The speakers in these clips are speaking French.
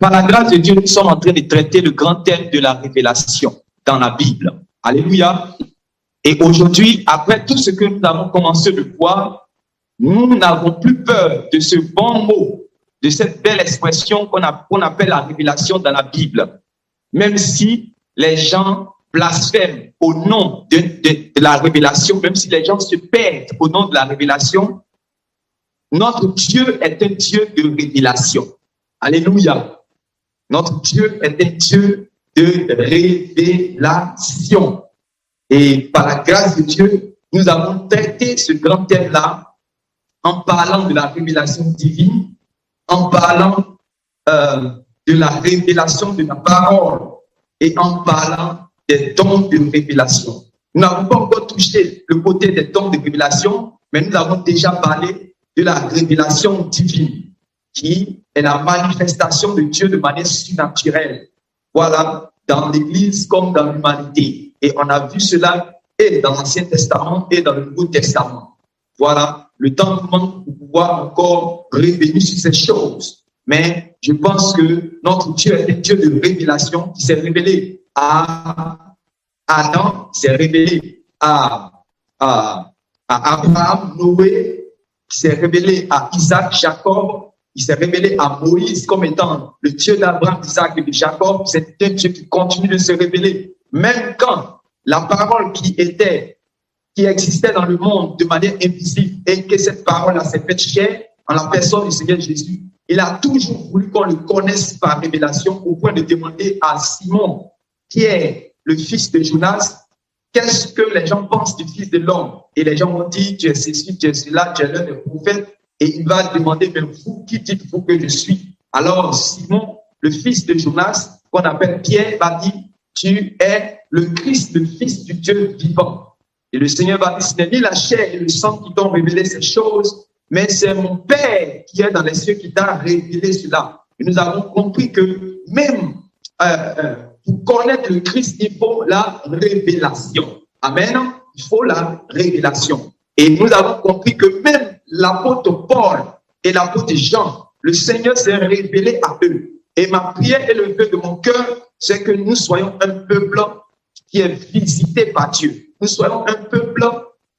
Par la grâce de Dieu, nous sommes en train de traiter le grand thème de la révélation dans la Bible. Alléluia. Et aujourd'hui, après tout ce que nous avons commencé de voir, nous n'avons plus peur de ce bon mot, de cette belle expression qu'on appelle la révélation dans la Bible. Même si les gens blasphèment au nom de la révélation, même si les gens se perdent au nom de la révélation, notre Dieu est un Dieu de révélation. Alléluia. Notre Dieu est un Dieu de révélation. Et par la grâce de Dieu, nous avons traité ce grand thème-là en parlant de la révélation divine, en parlant de la révélation de la parole et en parlant des dons de révélation. Nous n'avons pas encore touché le côté des dons de révélation, mais nous avons déjà parlé de la révélation divine, qui est la manifestation de Dieu de manière surnaturelle. Voilà, dans l'Église comme dans l'humanité. Et on a vu cela et dans l'Ancien Testament et dans le Nouveau Testament. Voilà, le temps nous manque pour pouvoir encore revenir sur ces choses. Mais je pense que notre Dieu est un Dieu de révélation qui s'est révélé à Adam, qui s'est révélé à Abraham, Noé, qui s'est révélé à Isaac, Jacob, il s'est révélé à Moïse comme étant le Dieu d'Abraham, d'Isaac et de Jacob. C'est un Dieu qui continue de se révéler. Même quand la parole qui existait dans le monde de manière invisible et que cette parole-là s'est faite chair en la personne du Seigneur Jésus, il a toujours voulu qu'on le connaisse par révélation au point de demander à Simon, qui est le fils de Jonas, qu'est-ce que les gens pensent du Fils de l'homme? Et les gens vont dire, tu es ceci, tu es cela, tu es l'un des prophètes. Et il va demander, mais vous, qui dites-vous que je suis? Alors Simon, le fils de Jonas, qu'on appelle Pierre, va dire, tu es le Christ, le Fils du Dieu vivant. Et le Seigneur va dire, ce n'est ni la chair et le sang qui t'ont révélé ces choses, mais c'est mon Père qui est dans les cieux qui t'a révélé cela. Et nous avons compris que même pour connaître le Christ, il faut la révélation. Amen. Il faut la révélation. Et nous avons compris que même l'apôtre Paul et l'apôtre Jean, le Seigneur s'est révélé à eux. Et ma prière et le vœu de mon cœur, c'est que nous soyons un peuple qui est visité par Dieu. Nous soyons un peuple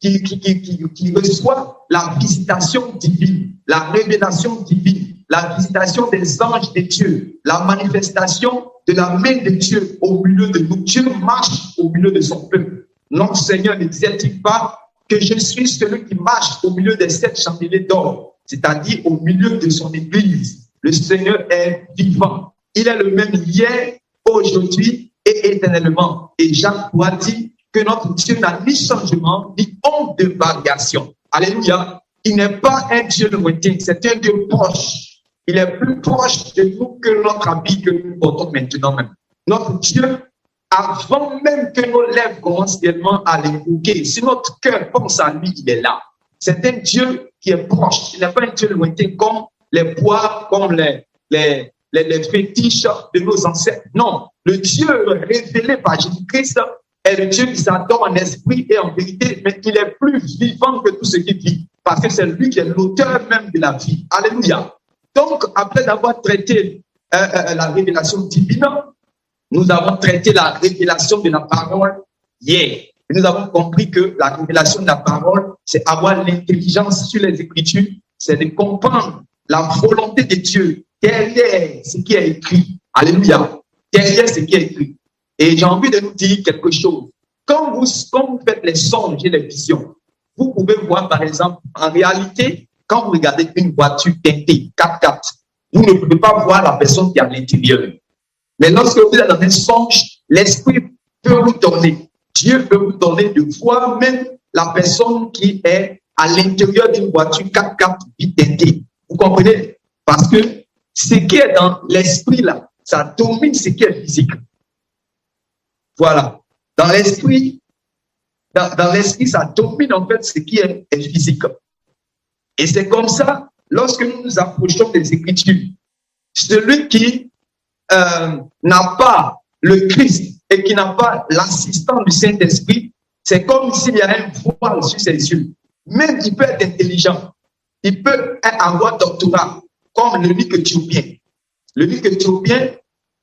qui reçoit la visitation divine, la révélation divine, la visitation des anges de Dieu, la manifestation de la main de Dieu au milieu de nous. Dieu marche au milieu de son peuple. Notre Seigneur ne disait-il pas que je suis celui qui marche au milieu des 7 chandeliers d'or, c'est-à-dire au milieu de son église. Le Seigneur est vivant. Il est le même hier, aujourd'hui et éternellement. Et Jacques pourra dire que notre Dieu n'a ni changement, ni honte de variation. Alléluia. Il n'est pas un Dieu lointain, c'est un Dieu proche. Il est plus proche de nous que notre habit que nous portons maintenant même. Notre Dieu, avant même que nos lèvres commencent réellement à l'évoquer, si notre cœur pense à lui, il est là. C'est un Dieu qui est proche. Il n'est pas un Dieu lointain comme les bois, comme les fétiches de nos ancêtres. Non, le Dieu révélé par Jésus-Christ est le Dieu qui s'adore en esprit et en vérité, mais il est plus vivant que tout ce qui vit, parce que c'est lui qui est l'auteur même de la vie. Alléluia. Donc, après avoir traité la révélation divine, nous avons traité la révélation de la parole hier. Et nous avons compris que la révélation de la parole, c'est avoir l'intelligence sur les Écritures, c'est de comprendre la volonté de Dieu derrière ce qui est écrit. Alléluia. Derrière ce qui est écrit. Et j'ai envie de nous dire quelque chose. Quand vous faites les songes et les visions, vous pouvez voir, par exemple, en réalité, quand vous regardez une voiture teintée 4x4, vous ne pouvez pas voir la personne qui est à l'intérieur. Mais lorsque vous êtes dans un songe, l'esprit peut vous donner, Dieu peut vous donner de voir même la personne qui est à l'intérieur d'une voiture 4x4 teintée. Vous comprenez? Parce que ce qui est dans l'esprit là, ça domine ce qui est physique. Voilà. Dans l'esprit, ça domine en fait ce qui est physique. Et c'est comme ça, lorsque nous nous approchons des Écritures, celui qui n'a pas le Christ et qui n'a pas l'assistant du Saint-Esprit, c'est comme s'il y a un voile sur ses yeux. Même il peut être intelligent, il peut avoir doctorat, comme le lit que tu viens. Le livre éthiopien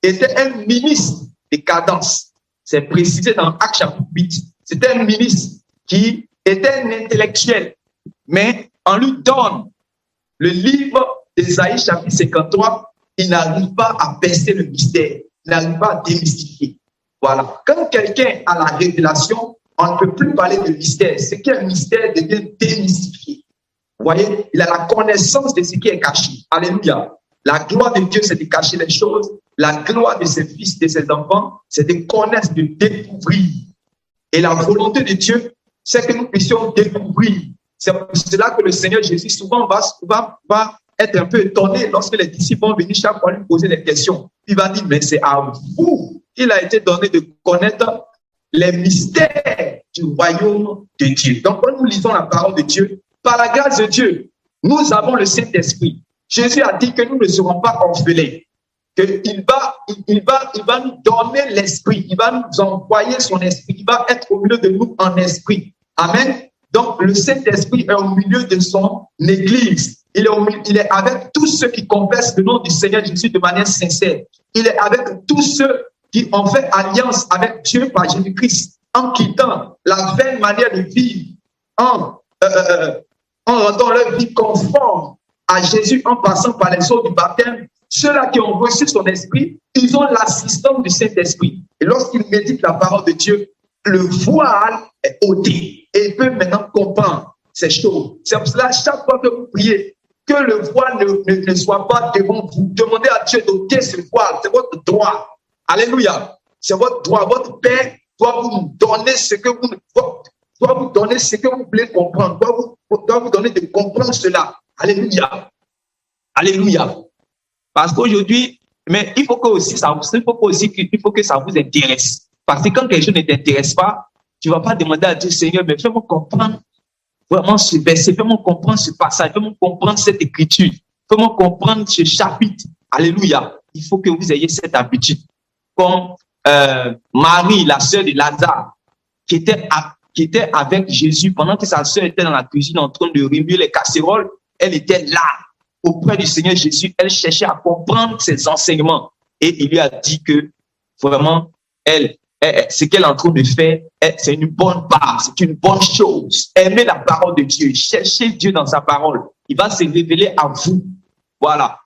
était un ministre de cadence. C'est précisé dans Actes chapitre 8. C'était un ministre qui était un intellectuel, mais on lui donne le livre d'Ésaïe chapitre 53, il n'arrive pas à percer le mystère, il n'arrive pas à démystifier. Voilà. Quand quelqu'un a la révélation, on ne peut plus parler de mystère. Ce qui est mystère devient démystifié. Vous voyez, il a la connaissance de ce qui est caché. Alléluia. La gloire de Dieu, c'est de cacher les choses. La gloire de ses fils, de ses enfants, c'est de connaître, de découvrir. Et la volonté de Dieu, c'est que nous puissions découvrir. C'est pour cela que le Seigneur Jésus souvent va être un peu étonné lorsque les disciples vont venir chaque fois lui poser des questions. Il va dire, mais c'est à vous qu'il a été donné de connaître les mystères du royaume de Dieu. Donc, quand nous lisons la parole de Dieu, par la grâce de Dieu, nous avons le Saint-Esprit. Jésus a dit que nous ne serons pas orphelins, qu'il va nous donner l'Esprit, il va nous envoyer son Esprit, il va être au milieu de nous en esprit. Amen. Donc, le Saint-Esprit est au milieu de son Église. Il est avec tous ceux qui confessent le nom du Seigneur Jésus de manière sincère. Il est avec tous ceux qui ont fait alliance avec Dieu par Jésus-Christ en quittant la vaine manière de vivre, en rendant leur vie conforme à Jésus, en passant par les eaux du baptême. Ceux-là qui ont reçu son esprit, ils ont l'assistance du Saint-Esprit. Et lorsqu'ils méditent la parole de Dieu, le voile est ôté et ils peuvent maintenant comprendre ces choses. C'est pour cela, chaque fois que vous priez, que le voile ne soit pas devant vous. Demandez à Dieu d'ôter ce voile. C'est votre droit. Alléluia. C'est votre droit. Votre Père doit vous donner ce que vous voulez comprendre. Doit vous donner de comprendre cela. Alléluia. Alléluia. Parce qu'aujourd'hui, mais il faut que ça vous intéresse. Parce que quand quelque chose ne t'intéresse pas, tu ne vas pas demander à Dieu, Seigneur, mais fais-moi comprendre vraiment ce verset, fais-moi comprendre ce passage, fais-moi comprendre cette écriture, fais-moi comprendre ce chapitre. Alléluia. Il faut que vous ayez cette habitude. Comme Marie, la sœur de Lazare, qui était avec Jésus pendant que sa sœur était dans la cuisine en train de remuer les casseroles, elle était là, auprès du Seigneur Jésus. Elle cherchait à comprendre ses enseignements. Et il lui a dit que vraiment, ce qu'elle est en train de faire, c'est une bonne part, c'est une bonne chose. Aimez la parole de Dieu, cherchez Dieu dans sa parole. Il va se révéler à vous. Voilà.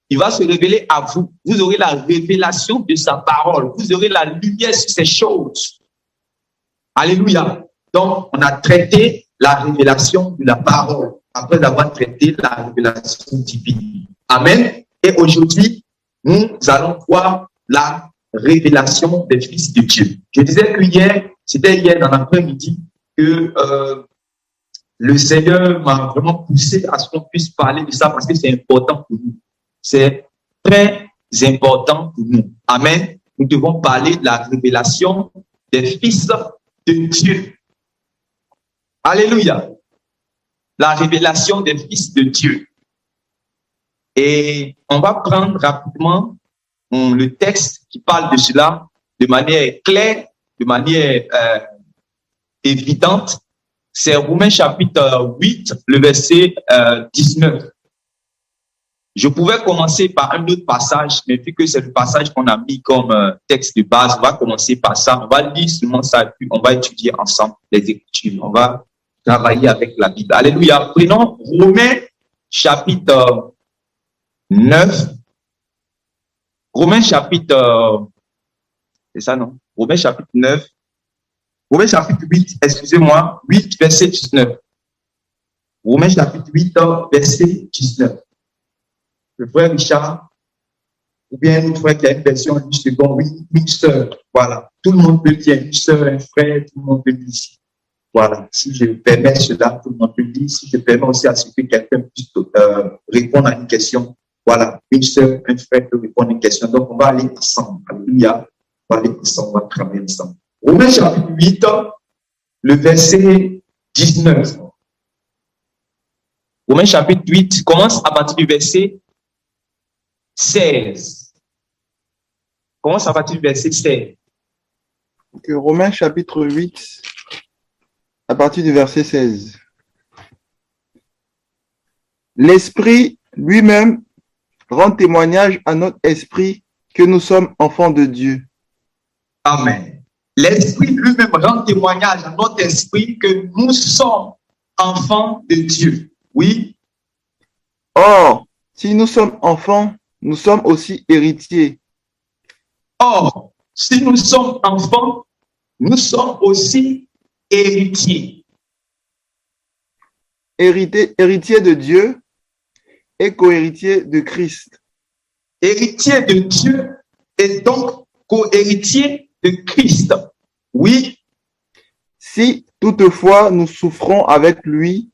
Il va se révéler à vous. Vous aurez la révélation de sa parole. Vous aurez la lumière sur ces choses. Alléluia. Donc, on a traité la révélation de la parole après avoir traité la révélation divine. Amen. Et aujourd'hui, nous allons voir la révélation des fils de Dieu. Je disais que c'était hier dans l'après-midi que le Seigneur m'a vraiment poussé à ce qu'on puisse parler de ça parce que c'est important pour nous. C'est très important pour nous. Amen. Nous devons parler de la révélation des fils de Dieu. Alléluia. La révélation des fils de Dieu. Et on va prendre rapidement le texte qui parle de cela de manière claire, de manière évidente. C'est Romains chapitre 8, le verset 19. Je pouvais commencer par un autre passage, mais vu que c'est le passage qu'on a mis comme texte de base, on va commencer par ça. On va lire seulement ça et puis on va étudier ensemble les Écritures. On va travailler avec la Bible. Alléluia. Prenons Romains chapitre 9. Romains chapitre... c'est ça, non? Romains chapitre 9. Romains chapitre 8, excusez-moi, 8, verset 19. Romains chapitre 8, verset 19. Le frère Richard, ou bien un autre frère qui a une version du second, oui, une sœur. Voilà. Tout le monde peut dire une sœur, un frère, tout le monde peut dire ici. Voilà. Si je permets cela, tout le monde peut dire. Si je permets aussi à ce que quelqu'un puisse répondre à une question. Voilà. Une sœur, un frère peut répondre à une question. Donc, on va aller ensemble. Alléluia. On va aller ensemble, on va travailler ensemble. Romains chapitre 8, le verset 19. Romains chapitre 8 commence à partir du verset 16. Commence à partir du verset 16. Okay, Romains chapitre 8, à partir du verset 16. L'Esprit lui-même rend témoignage à notre esprit que nous sommes enfants de Dieu. Amen. L'Esprit lui-même rend témoignage à notre esprit que nous sommes enfants de Dieu. Oui. Or, si nous sommes enfants, nous sommes aussi héritiers. Or, si nous sommes enfants, nous sommes aussi héritiers. Héritiers de Dieu et co-héritiers de Christ. Héritiers de Dieu et donc co-héritiers de Christ. Oui. Si toutefois nous souffrons avec lui,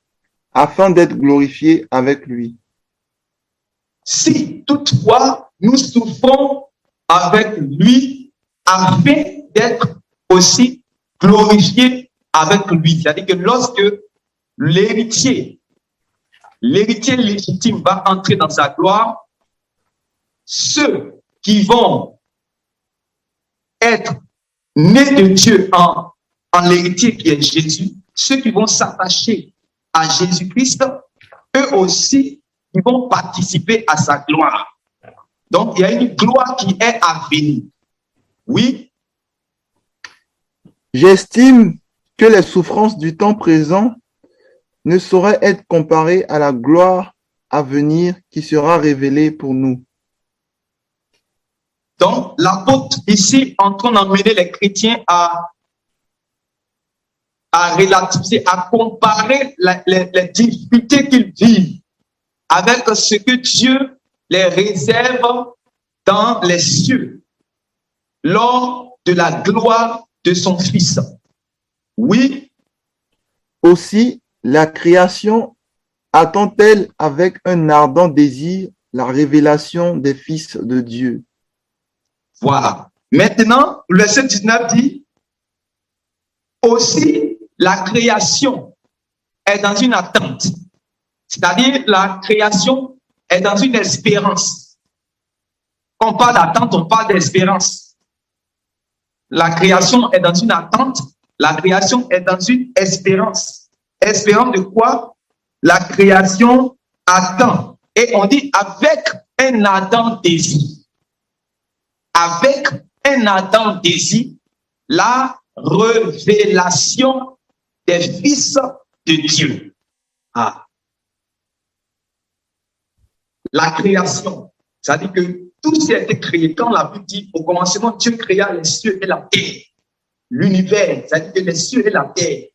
afin d'être glorifiés avec lui. Si toutefois nous souffrons avec lui, afin d'être aussi glorifiés avec lui. C'est-à-dire que lorsque l'héritier légitime va entrer dans sa gloire, ceux qui vont être nés de Dieu en l'héritier qui est Jésus, ceux qui vont s'attacher à Jésus-Christ, eux aussi, ils vont participer à sa gloire. Donc, il y a une gloire qui est à venir. Oui. J'estime que les souffrances du temps présent ne sauraient être comparées à la gloire à venir qui sera révélée pour nous. Donc, l'apôtre ici en train d'emmener les chrétiens à relativiser, à comparer les difficultés qu'ils vivent avec ce que Dieu les réserve dans les cieux lors de la gloire de son Fils. Oui. Aussi, la création attend-elle avec un ardent désir la révélation des fils de Dieu. Voilà. Maintenant, le verset 19 dit, aussi la création est dans une attente. C'est-à-dire la création est dans une espérance. Quand on parle d'attente, on parle d'espérance. La création est dans une attente, la création est dans une espérance. Espérance de quoi? La création attend. Et on dit avec un ardent désir. Avec un ardent désir, la révélation des fils de Dieu. Ah. La création, c'est-à-dire que tout ce qui a été créé, quand la Bible dit au commencement, Dieu créa les cieux et la terre, l'univers, c'est-à-dire que les cieux et la terre,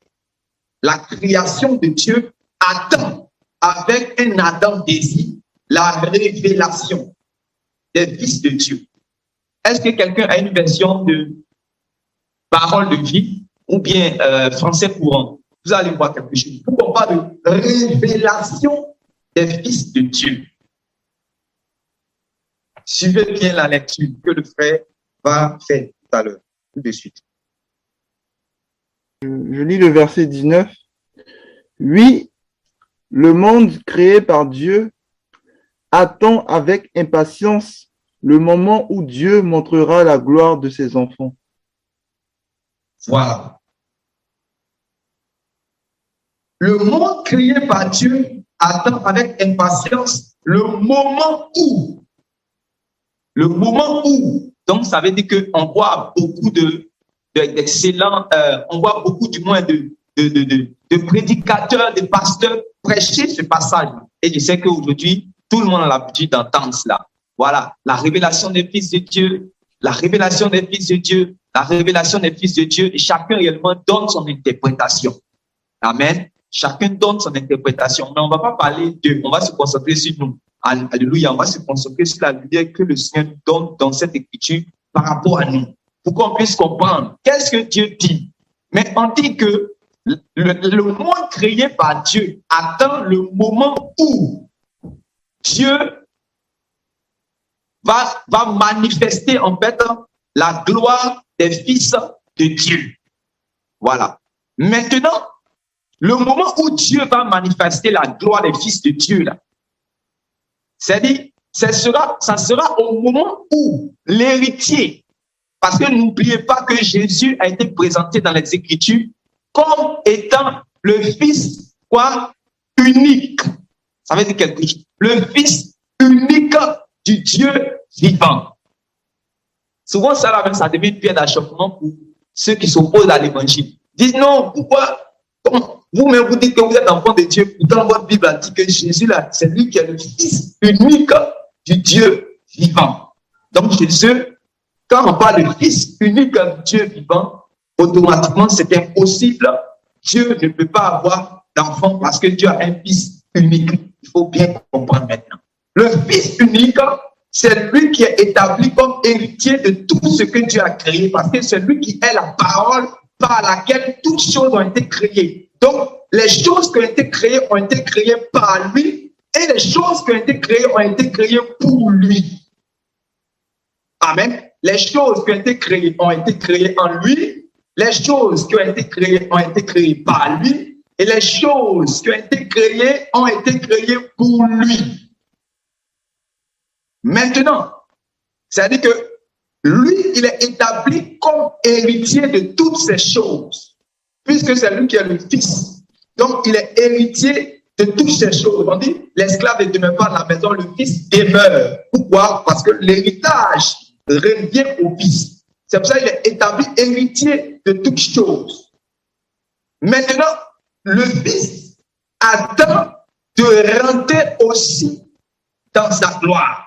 la création de Dieu attend avec un ardent désir la révélation des fils de Dieu. Est-ce que quelqu'un a une version de parole de vie ou bien français courant? Vous allez voir quelque chose. Pourquoi on parle de révélation des fils de Dieu? Suivez bien la lecture que le frère va faire tout à l'heure, tout de suite. Je lis le verset 19. Oui, le monde créé par Dieu attend avec impatience le moment où Dieu montrera la gloire de ses enfants. Voilà. Le monde créé par Dieu attend avec impatience le moment où. Donc ça veut dire qu'on voit beaucoup d'excellents, on voit beaucoup du moins de prédicateurs, de pasteurs prêcher ce passage. Et je sais qu'aujourd'hui, tout le monde a l'habitude d'entendre cela. Voilà, la révélation des fils de Dieu, la révélation des fils de Dieu, la révélation des fils de Dieu, et chacun réellement donne son interprétation. Amen. Chacun donne son interprétation, mais on ne va pas parler d'eux, on va se concentrer sur nous. Alléluia, on va se concentrer sur la lumière que le Seigneur donne dans cette écriture par rapport à nous, pour qu'on puisse comprendre qu'est-ce que Dieu dit. Mais on dit que le monde créé par Dieu attend le moment où Dieu va manifester en fait la gloire des fils de Dieu. Voilà. Maintenant, le moment où Dieu va manifester la gloire des fils de Dieu, là, c'est-à-dire, ça sera au moment où l'héritier, parce que n'oubliez pas que Jésus a été présenté dans les Écritures comme étant le fils, quoi, unique. Ça veut dire quelque chose. Le fils unique du Dieu vivant. Souvent, ça, là, ça devient une pierre d'achoppement pour ceux qui s'opposent à l'évangile. Ils disent non, pourquoi? Vous-même, vous dites que vous êtes enfant de Dieu. Pourtant, votre Bible a dit que Jésus, là, c'est lui qui est le Fils unique du Dieu vivant. Donc, Jésus, quand on parle de Fils unique du Dieu vivant, automatiquement, c'est impossible. Dieu ne peut pas avoir d'enfant parce que Dieu a un Fils unique. Il faut bien comprendre maintenant. Le Fils unique, c'est lui qui est établi comme héritier de tout ce que Dieu a créé, parce que c'est lui qui est la parole par laquelle toutes choses ont été créées. Donc, les choses qui ont été créées par lui, et les choses qui ont été créées pour lui. Amen. Les choses qui ont été créées en lui, les choses qui ont été créées par lui, et les choses qui ont été créées pour lui. Maintenant, c'est-à-dire que lui, il est établi comme héritier de toutes ces choses, puisque c'est lui qui est le Fils. Donc, il est héritier de toutes ces choses. On dit, l'esclave ne demeure pas à la maison, le Fils demeure. Pourquoi? Parce que l'héritage revient au Fils. C'est pour ça qu'il est établi héritier de toutes choses. Maintenant, le Fils attend de rentrer aussi dans sa gloire.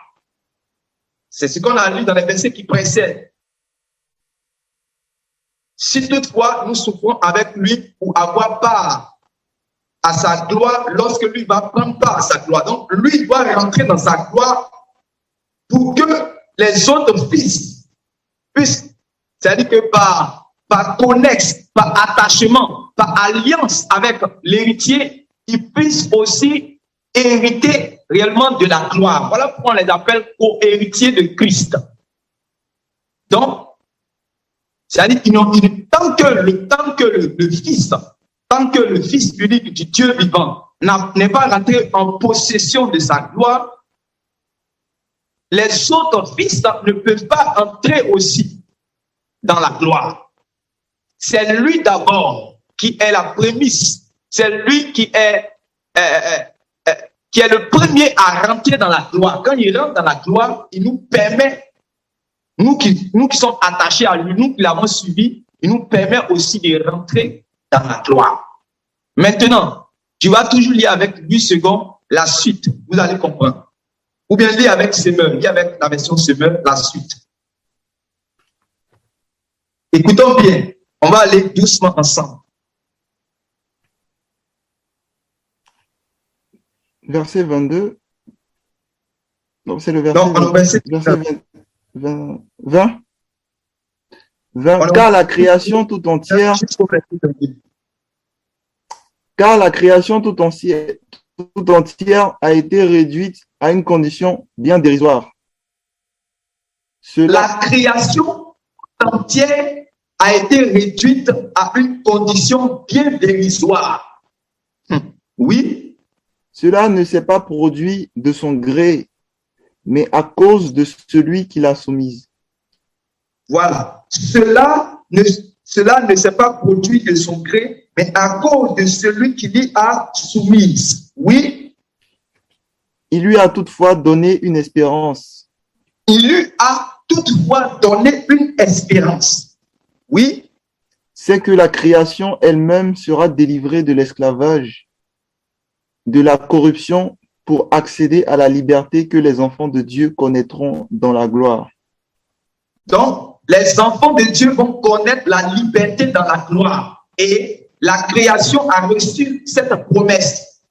C'est ce qu'on a lu dans les versets qui précèdent. Si toutefois nous souffrons avec lui pour avoir part à sa gloire, lorsque lui va prendre part à sa gloire. Donc, lui doit rentrer dans sa gloire pour que les autres fils puissent, c'est-à-dire que par connexe, par attachement, par alliance avec l'héritier, ils puissent aussi hériter réellement de la gloire. Voilà pourquoi on les appelle co-héritiers de Christ. Donc, c'est-à-dire qu'ils tant que le Fils unique du Dieu vivant n'est pas rentré en possession de sa gloire, les autres fils ne peuvent pas entrer aussi dans la gloire. C'est lui d'abord qui est la prémisse. C'est lui qui est le premier à rentrer dans la gloire. Quand il rentre dans la gloire, il nous permet, nous qui sommes attachés à lui, nous qui l'avons suivi, il nous permet aussi de rentrer dans la gloire. Maintenant, tu vas toujours lire avec 8 secondes la suite, vous allez comprendre. Ou bien lire avec Semeur, lire avec la version Semeur la suite. Écoutons bien, on va aller doucement ensemble. Verset 22. Donc, c'est le verset, non, verset 20. Car la création tout entière a été réduite à une condition bien dérisoire. La création entière a été réduite à une condition bien dérisoire. Oui. Cela ne s'est pas produit de son gré, mais à cause de celui qui l'a soumise. Voilà. Cela ne s'est pas produit de son gré, mais à cause de celui qui l'y a soumise. Oui. Il lui a toutefois donné une espérance. Il lui a toutefois donné une espérance. Oui. C'est que la création elle-même sera délivrée de l'esclavage, de la corruption, pour accéder à la liberté que les enfants de Dieu connaîtront dans la gloire. Donc, les enfants de Dieu vont connaître la liberté dans la gloire. Et la création a reçu cette promesse.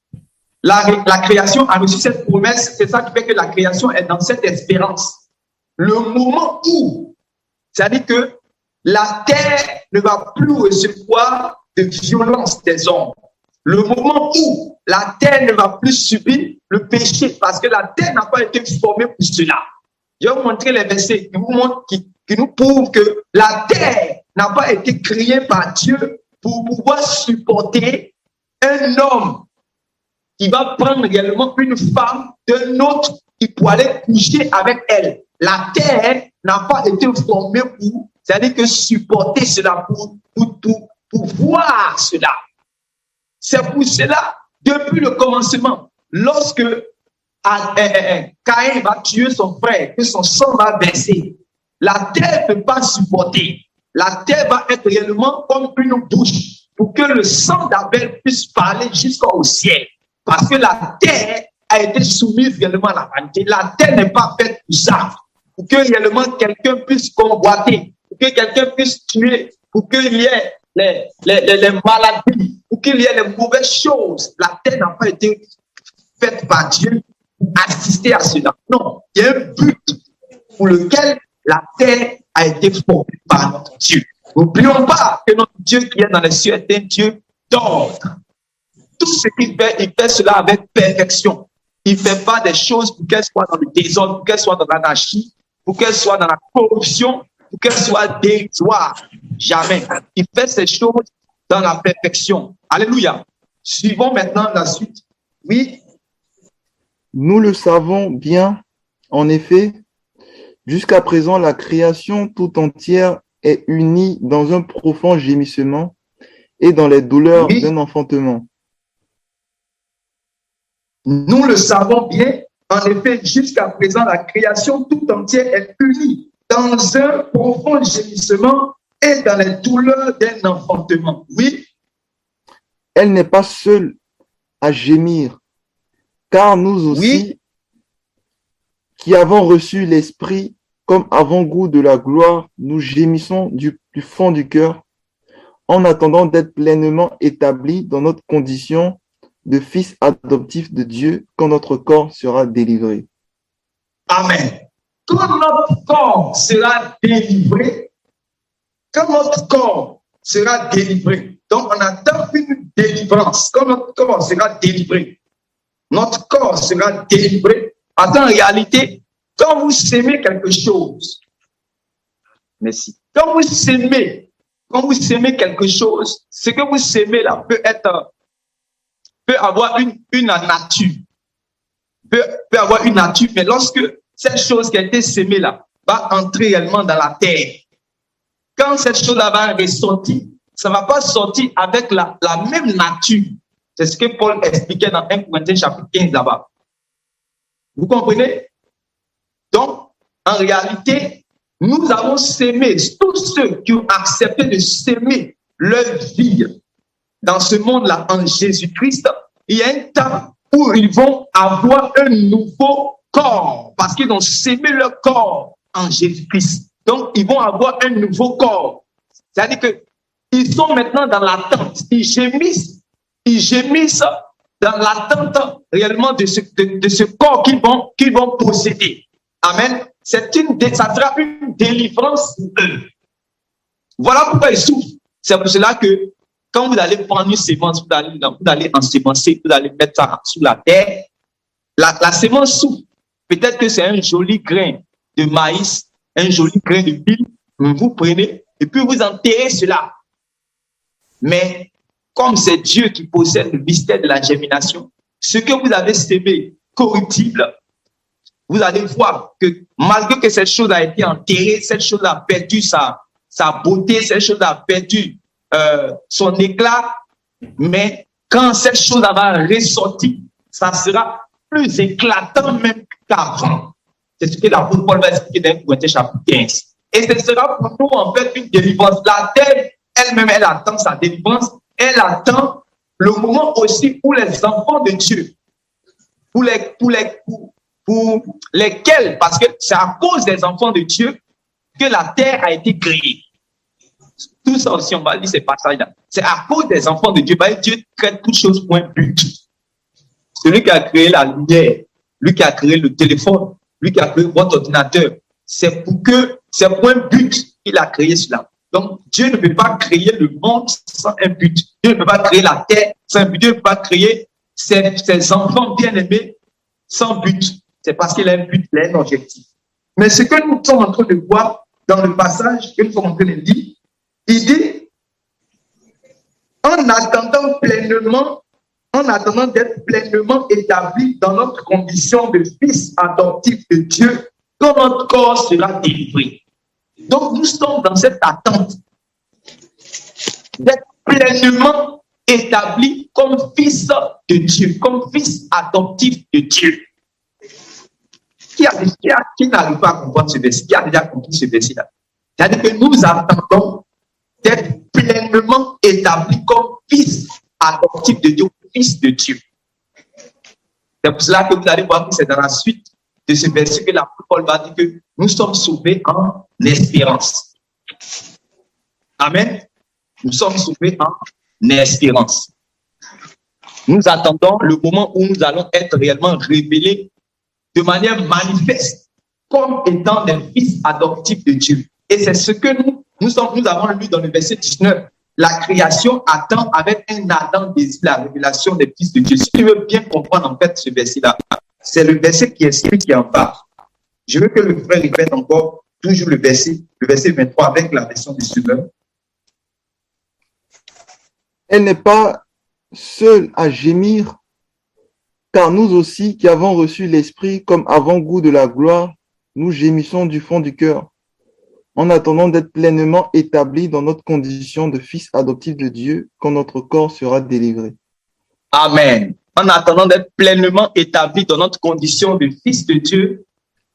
La création a reçu cette promesse. C'est ça qui fait que la création est dans cette espérance. Le moment où, c'est-à-dire que la terre ne va plus recevoir de violence des hommes. Le moment où la terre ne va plus subir le péché, parce que la terre n'a pas été formée pour cela. Je vais vous montrer les versets qui nous prouvent que la terre n'a pas été créée par Dieu pour pouvoir supporter un homme qui va prendre réellement une femme d'un autre qui pourrait aller coucher avec elle. La terre n'a pas été formée pour, c'est-à-dire que supporter cela, pour voir cela. C'est pour cela, depuis le commencement, lorsque Caïn va tuer son frère, que son sang va verser, la terre ne peut pas supporter. La terre va être réellement comme une bouche pour que le sang d'Abel puisse parler jusqu'au ciel. Parce que la terre a été soumise réellement à la vanité. La terre n'est pas faite pour ça. Pour que réellement quelqu'un puisse convoiter, pour que quelqu'un puisse tuer, pour qu'il y ait les maladies, pour qu'il y ait les mauvaises choses. La terre n'a pas été faite par Dieu pour assister à cela. Non, il y a un but pour lequel la terre a été formée par notre Dieu. N'oublions pas que notre Dieu qui est dans les cieux est un Dieu d'ordre. Tout ce qu'il fait, il fait cela avec perfection. Il ne fait pas des choses pour qu'elles soient dans le désordre, pour qu'elles soient dans l'anarchie, pour qu'elles soient dans la corruption, pour qu'elles soient dérisoires. Jamais. Il fait ces choses dans la perfection. Alléluia. Suivons maintenant la suite. Oui. Nous le savons bien, en effet, jusqu'à présent, la création tout entière est unie dans un profond gémissement et dans les douleurs d'un enfantement. Nous le savons bien, en effet, jusqu'à présent, la création tout entière est unie dans un profond gémissement et dans les douleurs d'un enfantement. Oui. Elle n'est pas seule à gémir, car nous aussi, qui avons reçu l'Esprit comme avant-goût de la gloire, nous gémissons du fond du cœur en attendant d'être pleinement établis dans notre condition de fils adoptifs de Dieu quand notre corps sera délivré. Amen. Quand notre corps sera délivré, donc on attend une délivrance. Quand notre corps sera délivré, en réalité, quand vous sémez quelque chose, merci. Quand vous sémez quelque chose, ce que vous sémez là peut avoir une nature. Peut avoir une nature, mais lorsque cette chose qui a été sémée là va entrer réellement dans la terre, quand cette chose-là va ressortir, ça ne va pas sortir avec la même nature. C'est ce que Paul expliquait dans 1 Corinthiens chapitre 15 là-bas. Vous comprenez? Donc, en réalité, nous avons sémé, tous ceux qui ont accepté de sémer leur vie dans ce monde-là en Jésus-Christ, il y a un temps où ils vont avoir un nouveau corps parce qu'ils ont sémé leur corps en Jésus-Christ. Donc, ils vont avoir un nouveau corps. C'est-à-dire qu'ils sont maintenant dans l'attente. Ils gémissent dans l'attente réellement de ce corps qu'ils vont posséder. Amen. Ça sera une délivrance pour eux. Voilà pourquoi ils souffrent. C'est pour cela que quand vous allez prendre une sémence, vous allez ensemencer, vous allez mettre ça sur la terre, la sémence souffre. Peut-être que c'est un joli grain de maïs, un joli grain de mil, vous prenez et puis vous enterrez cela. Mais comme c'est Dieu qui possède le mystère de la germination, ce que vous avez sémé corruptible, vous allez voir que malgré que cette chose a été enterrée, cette chose a perdu sa beauté, cette chose a perdu son éclat, mais quand cette chose va ressortir, ça sera plus éclatant même qu'avant. C'est ce que l'apôtre Paul va expliquer dans Corinthiens chapitre 15. Et ce sera pour nous en fait une délivrance. La terre elle-même, elle attend sa délivrance, elle attend le moment aussi où les enfants de Dieu, pour lesquels, parce que c'est à cause des enfants de Dieu que la terre a été créée. Tout ça aussi, on va lire ces passages-là. C'est à cause des enfants de Dieu. Dieu crée toutes choses pour un but. Celui qui a créé la lumière, lui qui a créé le téléphone, lui qui a créé votre ordinateur, c'est pour un but qu'il a créé cela. Donc, Dieu ne peut pas créer le monde sans un but. Dieu ne peut pas créer la terre sans un but. Dieu ne peut pas créer ses enfants bien-aimés sans but. C'est parce qu'il a un but, il a un objectif. Mais ce que nous sommes en train de voir dans le passage que nous sommes en train de lire, il dit, en attendant d'être pleinement établi dans notre condition de fils adoptif de Dieu, quand notre corps sera délivré. Donc, nous sommes dans cette attente d'être pleinement établis comme fils de Dieu, comme fils adoptif de Dieu. Qui n'arrive pas à comprendre ce verset? Qui a déjà compris ce verset-là? C'est-à-dire que nous attendons d'être pleinement établis comme fils adoptifs de Dieu, fils de Dieu. C'est pour cela que vous allez voir que c'est dans la suite de ce verset que l'apôtre Paul va dire que nous sommes sauvés en espérance. Amen. Nous sommes sauvés en espérance. Nous attendons le moment où nous allons être réellement révélés de manière manifeste comme étant des fils adoptifs de Dieu. Et c'est ce que nous avons lu dans le verset 19. La création attend avec un ardent désir la révélation des fils de Dieu. Si tu veux bien comprendre en fait ce verset-là, c'est le verset qui explique qui en parle. Je veux que le frère répète encore toujours le verset 23 avec la version du Semeur. Elle n'est pas seule à gémir, car nous aussi qui avons reçu l'Esprit comme avant-goût de la gloire, nous gémissons du fond du cœur, en attendant d'être pleinement établis dans notre condition de fils adoptifs de Dieu, quand notre corps sera délivré. Amen. En attendant d'être pleinement établis dans notre condition de fils de Dieu,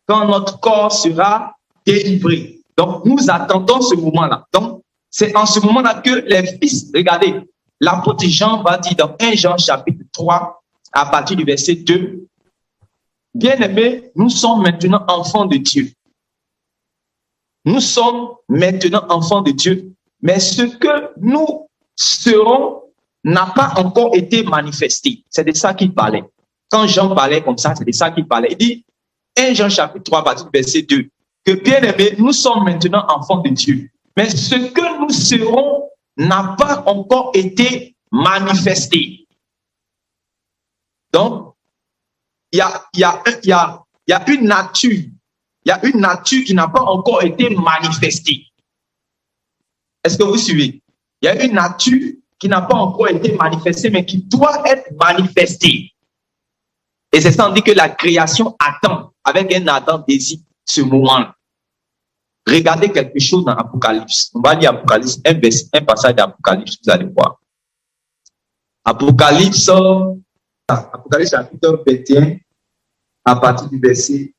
quand notre corps sera délivré. Donc, nous attendons ce moment-là. Donc, c'est en ce moment-là que les fils, regardez, l'apôtre Jean va dire dans 1 Jean chapitre 3, à partir du verset 2, bien-aimés, nous sommes maintenant enfants de Dieu. Nous sommes maintenant enfants de Dieu, mais ce que nous serons n'a pas encore été manifesté. C'est de ça qu'il parlait. Quand Jean parlait comme ça, c'est de ça qu'il parlait. Il dit, 1 Jean chapitre 3, à partir du verset 2, que bien-aimés, nous sommes maintenant enfants de Dieu, mais ce que nous serons n'a pas encore été manifesté. Donc, il y a une nature. Il y a une nature qui n'a pas encore été manifestée. Est-ce que vous suivez? Il y a une nature qui n'a pas encore été manifestée, mais qui doit être manifestée. Et c'est ça, on dit que la création attend, avec un ardent désir, ce moment. Regardez quelque chose dans Apocalypse. On va lire Apocalypse, un passage d'Apocalypse, vous allez voir. Apocalypse chapitre 21, à partir du verset.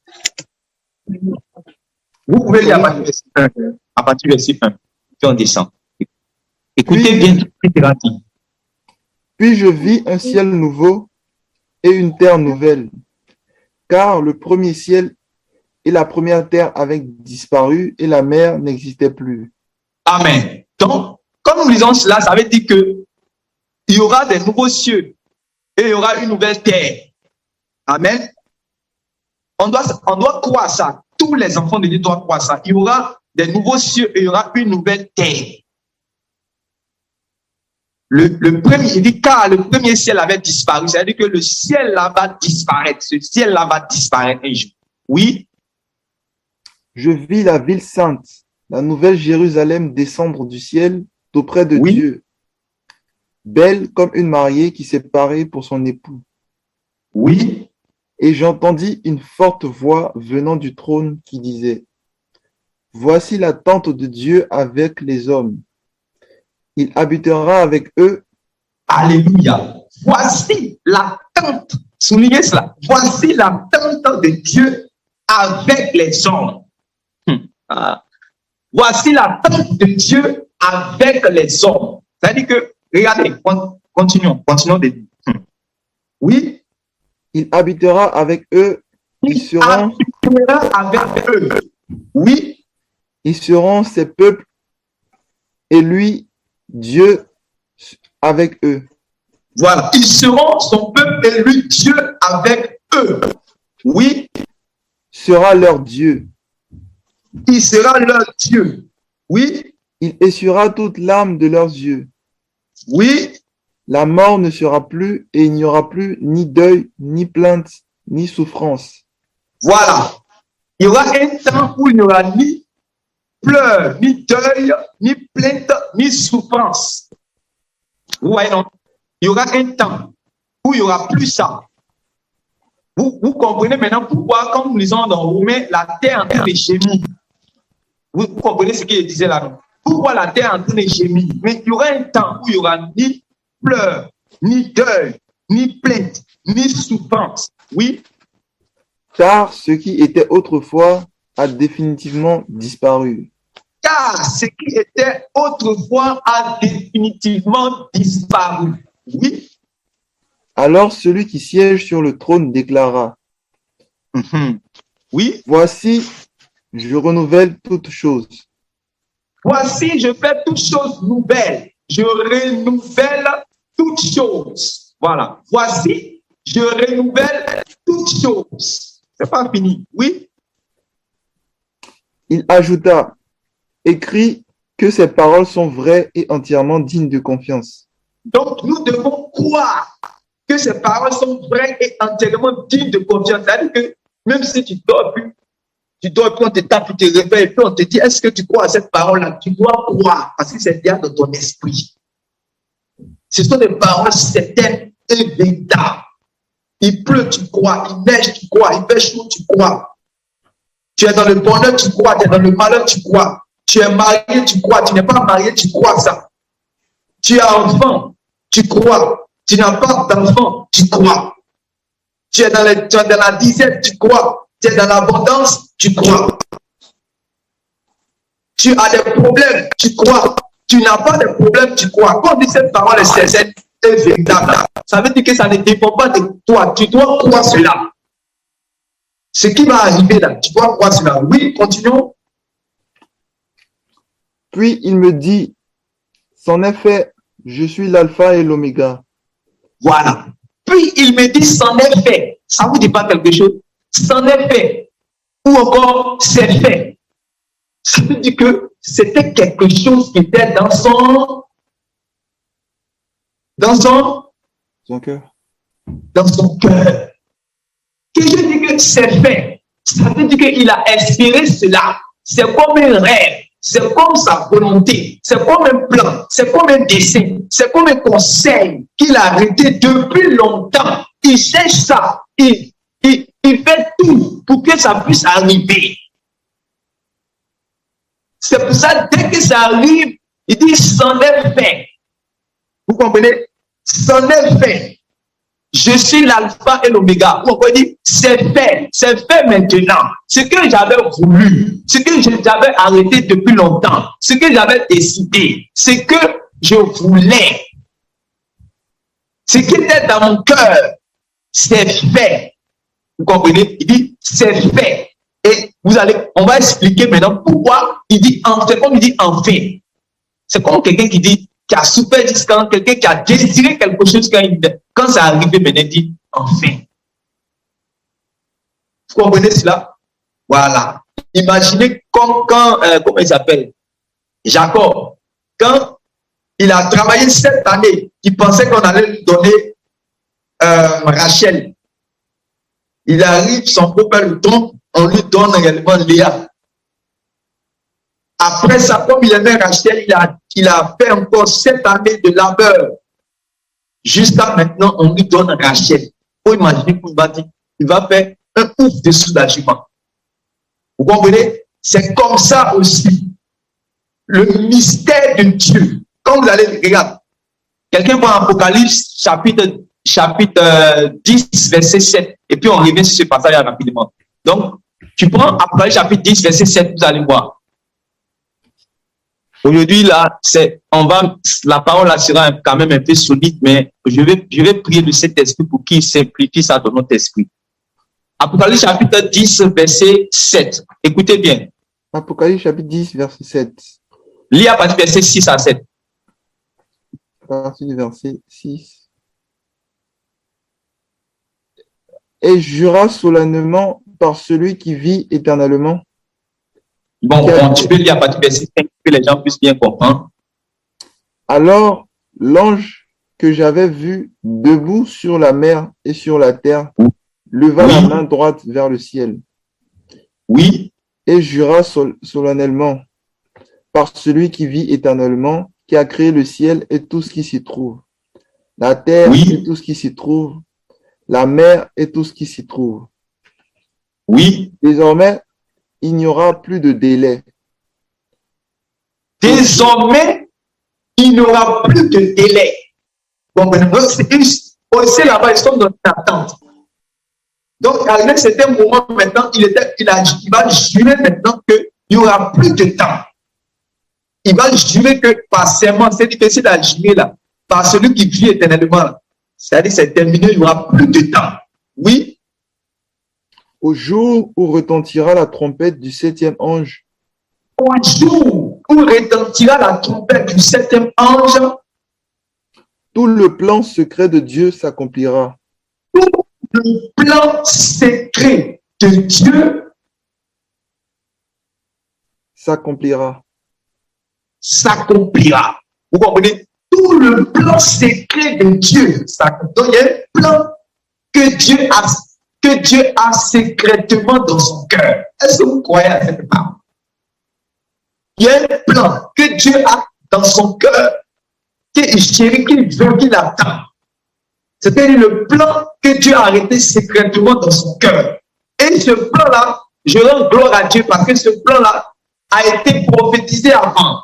Vous pouvez lire à partir du verset 1, puis on descend. Écoutez bien tout ce qui sera dit. Puis je vis un ciel nouveau et une terre nouvelle, car le premier ciel et la première terre avaient disparu et la mer n'existait plus. Amen. Donc, quand nous lisons cela, ça veut dire que il y aura des nouveaux cieux et il y aura une nouvelle terre. Amen. On doit croire ça. Tous les enfants de Dieu doivent croire ça. Il y aura des nouveaux cieux et il y aura une nouvelle terre. Le premier, il dit, car le premier ciel avait disparu. C'est-à-dire que le ciel là va disparaître. Ce ciel là va disparaître un jour. Oui. Je vis la ville sainte, la nouvelle Jérusalem descendre du ciel d'auprès de Oui. Dieu, belle comme une mariée qui s'est parée pour son époux. Oui. Et j'entendis une forte voix venant du trône qui disait, voici la tente de Dieu avec les hommes. Il habitera avec eux. Alléluia. Voici la tente. Soulignez cela. Voici la tente de Dieu avec les hommes. Voici la tente de Dieu avec les hommes. C'est-à-dire que, regardez, continuons de dire. Oui. Il habitera avec eux. Il habitera avec eux. Oui. Ils seront ses peuples et lui, Dieu, avec eux. Voilà. Ils seront son peuple et lui, Dieu, avec eux. Oui. Sera leur Dieu. Il sera leur Dieu. Oui. Il essuiera toute larme de leurs yeux. Oui. La mort ne sera plus et il n'y aura plus ni deuil, ni plainte, ni souffrance. Voilà. Il y aura un temps où il n'y aura ni pleurs, ni deuil, ni plainte, ni souffrance. Vous voyez, non? Il y aura un temps où il n'y aura plus ça. Vous comprenez maintenant pourquoi, quand nous lisons dans Romains, la terre est en train de gémir. Vous comprenez ce qu'il disait là? Pourquoi la terre est en train de gémir? Mais il y aura un temps où il n'y aura ni pleurs, ni deuil, ni plainte, ni souffrance. Oui. car ce qui était autrefois a définitivement disparu. Car ce qui était autrefois a définitivement disparu. Oui. Alors celui qui siège sur le trône déclara, Oui. voici, je renouvelle toutes choses. Voici, je fais toutes choses nouvelles. Je renouvelle toutes choses. Voilà. Voici, je renouvelle toutes choses. C'est pas fini. Oui. Il ajouta, écrit que ces paroles sont vraies et entièrement dignes de confiance. Donc, nous devons croire que ces paroles sont vraies et entièrement dignes de confiance. C'est-à-dire que même si tu dors plus, on te tape, tu te réveilles, et puis on te dit, est-ce que tu crois à cette parole-là? Tu dois croire, parce que c'est bien dans ton esprit. Ce sont des paroles certaines et véritables. Il pleut, tu crois. Il neige, tu crois. Il fait chaud, tu crois. Tu es dans le bonheur, tu crois. Tu es dans le malheur, tu crois. Tu es marié, tu crois. Tu n'es pas marié, tu crois ça. Tu as enfant, tu crois. Tu n'as pas d'enfant, tu crois. Tu es dans la disette, tu crois. Tu es dans l'abondance, tu crois. Tu as des problèmes, tu crois. Tu n'as pas de problème, tu crois. Quand on dit cette parole est sincère et véritable, ça veut dire que ça ne dépend pas de toi. Tu dois croire cela. Ce qui va arriver là, tu dois croire cela. Oui, continuons. Puis il me dit, c'en est fait, je suis l'alpha et l'oméga. Voilà. Puis il me dit, c'en est fait. Ça ne vous dit pas quelque chose? C'en est fait. Ou encore, c'est fait. Ça veut dire que c'était quelque chose qui était dans son cœur. Dans son cœur. Que je dis que c'est fait. Ça veut dire qu'il a inspiré cela. C'est comme un rêve. C'est comme sa volonté. C'est comme un plan. C'est comme un dessin. C'est comme un conseil qu'il a arrêté depuis longtemps. Il cherche ça. Il fait tout pour que ça puisse arriver. C'est pour ça, dès que ça arrive, il dit, c'en est fait. Vous comprenez? C'en est fait. Je suis l'alpha et l'oméga. Ou on dit, c'est fait maintenant. Ce que j'avais voulu, ce que j'avais arrêté depuis longtemps, ce que j'avais décidé, ce que je voulais, ce qui était dans mon cœur, c'est fait. Vous comprenez? Il dit, c'est fait. Et on va expliquer maintenant pourquoi il dit, c'est comme il dit enfin. C'est comme quelqu'un qui a souffert jusqu'à quelqu'un qui a désiré quelque chose quand ça arrive maintenant, il dit enfin. Vous comprenez cela? Voilà. Imaginez comment il s'appelle? Jacob. Quand il a travaillé cette année, il pensait qu'on allait lui donner Rachel. Il arrive, son beau-père le trompe, on lui donne également Léa. Après ça, comme il aimait Rachel, il a fait encore 7 années de labeur. Jusqu'à maintenant, on lui donne Rachel. Il faut imaginer qu'il va faire un ouf de soulagement. Vous comprenez? C'est comme ça aussi. Le mystère de Dieu. Quand vous allez regarder, quelqu'un voit Apocalypse chapitre 10, verset 7. Et puis on revient sur ce passage rapidement. Donc, tu prends Apocalypse chapitre 10, verset 7, vous allez voir. Aujourd'hui, là, la parole là sera quand même un peu solide, mais je vais prier de cet esprit pour qu'il simplifie ça dans notre esprit. Apocalypse chapitre 10, verset 7. Écoutez bien. Apocalypse chapitre 10, verset 7. Lis à partir du verset 6 à 7. À partir du verset 6. Et jura solennellement par celui qui vit éternellement. Bon, tu peux lire à partir du verset 5 que les gens puissent bien comprendre. Alors, l'ange que j'avais vu debout sur la mer et sur la terre leva la main droite vers le ciel. Oui. Et jura solennellement par celui qui vit éternellement, qui a créé le ciel et tout ce qui s'y trouve, la terre et tout ce qui s'y trouve, la mer et tout ce qui s'y trouve. Oui. Désormais, il n'y aura plus de délai. Désormais, il n'y aura plus de délai. Bon, aussi là-bas, ils sont dans une attente. Donc, à un certain moment, maintenant, il va jurer maintenant qu'il n'y aura plus de temps. Il va jurer que par serment, c'est difficile à jurer là, par celui qui vit éternellement. C'est-à-dire, c'est terminé, il n'y aura plus de temps. Oui. Au jour où retentira la trompette du 7e ange. Au jour où retentira la trompette du 7e ange, tout le plan secret de Dieu s'accomplira. Tout le plan secret de Dieu s'accomplira. S'accomplira. Vous comprenez? Tout le plan secret de Dieu s'accomplira. Donc, il y a un plan que Dieu a secrètement dans son cœur. Est-ce que vous croyez à cette parole? Il y a un plan que Dieu a dans son cœur, qu'il chérit, qu'il veut, qu'il attend. C'est-à-dire le plan que Dieu a arrêté secrètement dans son cœur. Et ce plan-là, je rends gloire à Dieu parce que ce plan-là a été prophétisé avant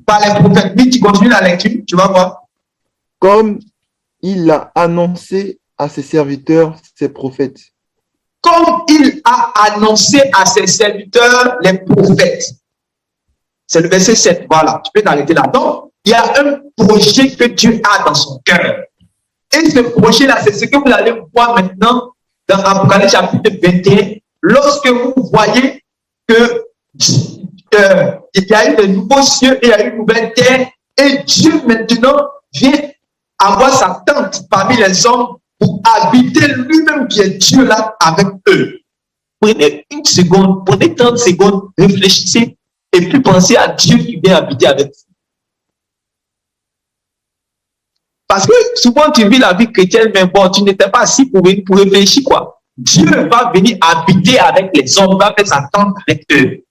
par les prophètes. Oui, tu continues la lecture, tu vas voir. Comme il l'a annoncé à ses serviteurs, ses prophètes. Comme il a annoncé à ses serviteurs, les prophètes. C'est le verset 7. Voilà, tu peux t'arrêter là. Donc, il y a un projet que Dieu a dans son cœur. Et ce projet-là, c'est ce que vous allez voir maintenant dans Apocalypse chapitre 21. Lorsque vous voyez que il y a eu de nouveaux cieux et il y a eu une nouvelle terre. Et Dieu maintenant vient avoir sa tente parmi les hommes pour habiter lui-même qui est Dieu là avec eux. Prenez une seconde, prenez 30 secondes, réfléchissez et puis pensez à Dieu qui vient habiter avec vous. Parce que souvent tu vis la vie chrétienne, mais bon, tu n'étais pas assis pour réfléchir quoi. Dieu va venir habiter avec les hommes, va faire sa tente avec eux.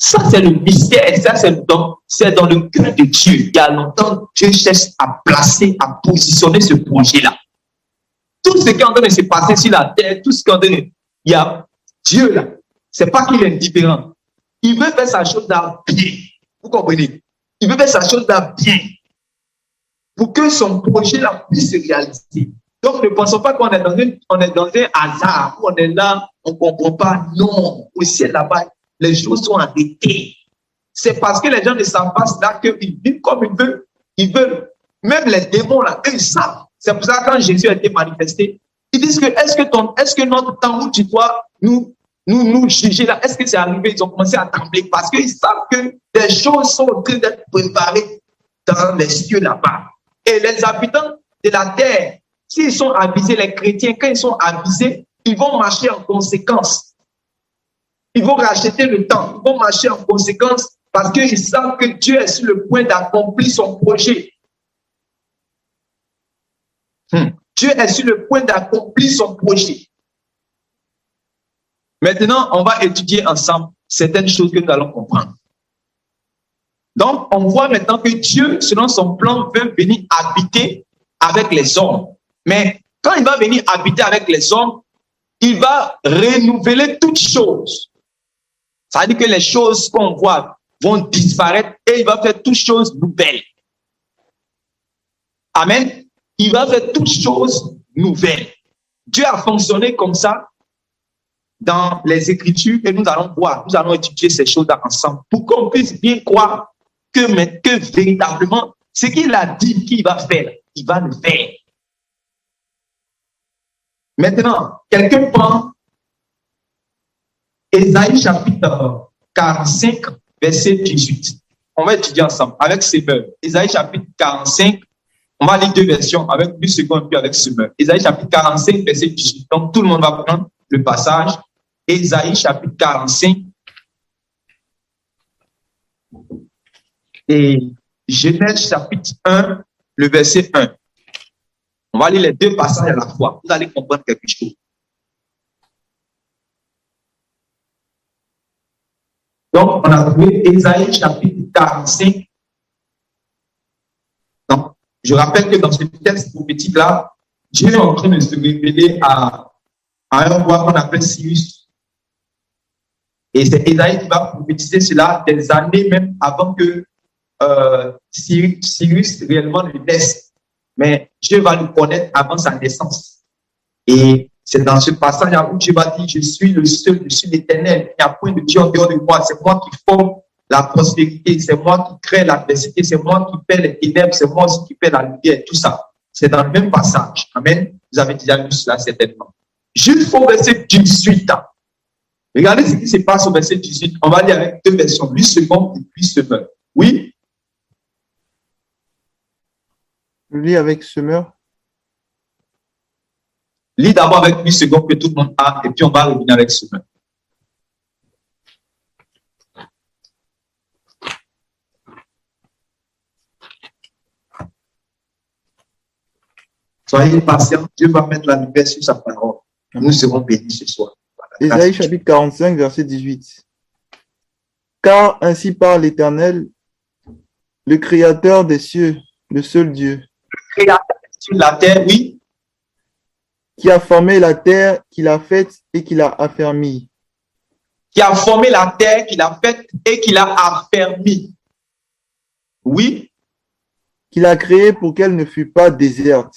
Ça, c'est le mystère et ça, c'est dans le cœur de Dieu. Il y a longtemps, Dieu cherche à placer, à positionner ce projet-là. Tout ce qui est en train de se passer sur la terre, tout ce qui est en train de... Il y a Dieu là. C'est pas qu'il est indifférent. Il veut faire sa chose là bien. Vous comprenez? Il veut faire sa chose là bien. Pour que son projet là puisse se réaliser. Donc, ne pensons pas qu'on est dans un hasard, où on est là, on ne comprend pas. Non, au ciel là-bas, les choses sont arrêtées. C'est parce que les gens ne savent pas là qu'ils vivent comme ils veulent. Ils veulent. Même les démons là, eux, ils savent. C'est pour ça que quand Jésus a été manifesté, ils disent que est-ce que notre temps où tu dois nous juger là, est-ce que c'est arrivé? Ils ont commencé à trembler parce qu'ils savent que des choses sont en train d'être préparées dans les cieux là-bas. Et les habitants de la terre, s'ils sont avisés, les chrétiens, quand ils sont avisés, ils vont marcher en conséquence. Ils vont racheter le temps, ils vont marcher en conséquence parce qu'ils savent que Dieu est sur le point d'accomplir son projet. Dieu est sur le point d'accomplir son projet. Maintenant, on va étudier ensemble certaines choses que nous allons comprendre. Donc, on voit maintenant que Dieu, selon son plan, veut venir habiter avec les hommes. Mais quand il va venir habiter avec les hommes, il va renouveler toutes choses. Ça veut dire que les choses qu'on voit vont disparaître et il va faire toutes choses nouvelles. Amen. Il va faire toutes choses nouvelles. Dieu a fonctionné comme ça dans les Écritures et nous allons voir, nous allons étudier ces choses-là ensemble pour qu'on puisse bien croire que véritablement, ce qu'il a dit qu'il va faire, il va le faire. Maintenant, quelqu'un prend Ésaïe chapitre 45, verset 18. On va étudier ensemble avec Semeur. Ésaïe chapitre 45, on va lire deux versions avec 2 secondes puis avec Semeur. Ésaïe chapitre 45, verset 18. Donc tout le monde va prendre le passage. Ésaïe chapitre 45 et Genèse chapitre 1, le verset 1. On va lire les deux passages à la fois. Vous allez comprendre quelque chose. Donc, on a trouvé Ésaïe chapitre 45. Donc, je rappelle que dans ce texte prophétique-là, Dieu est en train de se révéler à un roi qu'on appelle Cyrus. Et c'est Ésaïe qui va prophétiser cela des années même avant que Cyrus réellement le naisse. Mais Dieu va le connaître avant sa naissance. Et c'est dans ce passage où Dieu va dire, je suis le seul, je suis l'Éternel, il n'y a point de Dieu en dehors de moi, c'est moi qui forme la prospérité, c'est moi qui crée l'adversité, c'est moi qui fais les ténèbres, c'est moi aussi qui fais la lumière, tout ça. C'est dans le même passage. Amen. Vous avez déjà vu cela certainement. Jusqu'au verset 18. Regardez ce qui se passe au verset 18. On va lire avec deux versions, lui second et puis semeur. Oui. Lui avec semeur. Lis d'abord avec lui second que tout le monde a, et puis on va revenir avec semeur. Soyez patients, Dieu va mettre la lumière sur sa parole. Nous serons bénis ce soir. Voilà. Ésaïe chapitre 45, verset 18. Car ainsi parle l'Éternel, le Créateur des cieux, le seul Dieu. Le Créateur sur la terre, oui. Qui a formé la terre, qui l'a faite et qui l'a affermie. Qui a formé la terre, qui l'a faite et qui l'a affermie. Oui. Qui l'a créée pour qu'elle ne fût pas déserte.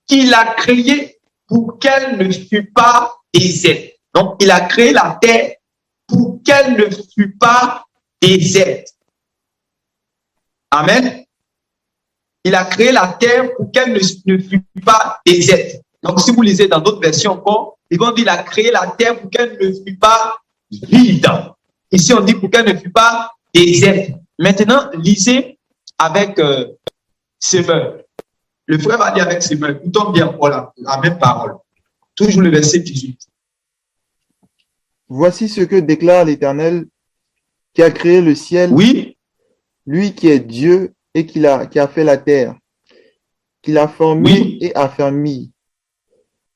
Qui l'a créée pour qu'elle ne fût pas déserte. Donc, il a créé la terre pour qu'elle ne fût pas déserte. Amen. Il a créé la terre pour qu'elle ne fût pas déserte. Donc, si vous lisez dans d'autres versions encore, ils vont dire il a créé la terre pour qu'elle ne fût pas vide. Ici, on dit pour qu'elle ne fût pas déserte. Maintenant, lisez avec semeur. Le frère va dire avec semeur. Écoutons bien pour la même parole. Toujours le verset 18. Voici ce que déclare l'Éternel qui a créé le ciel. Oui. Lui qui est Dieu et qui a fait la terre, qui l'a formée et affermie.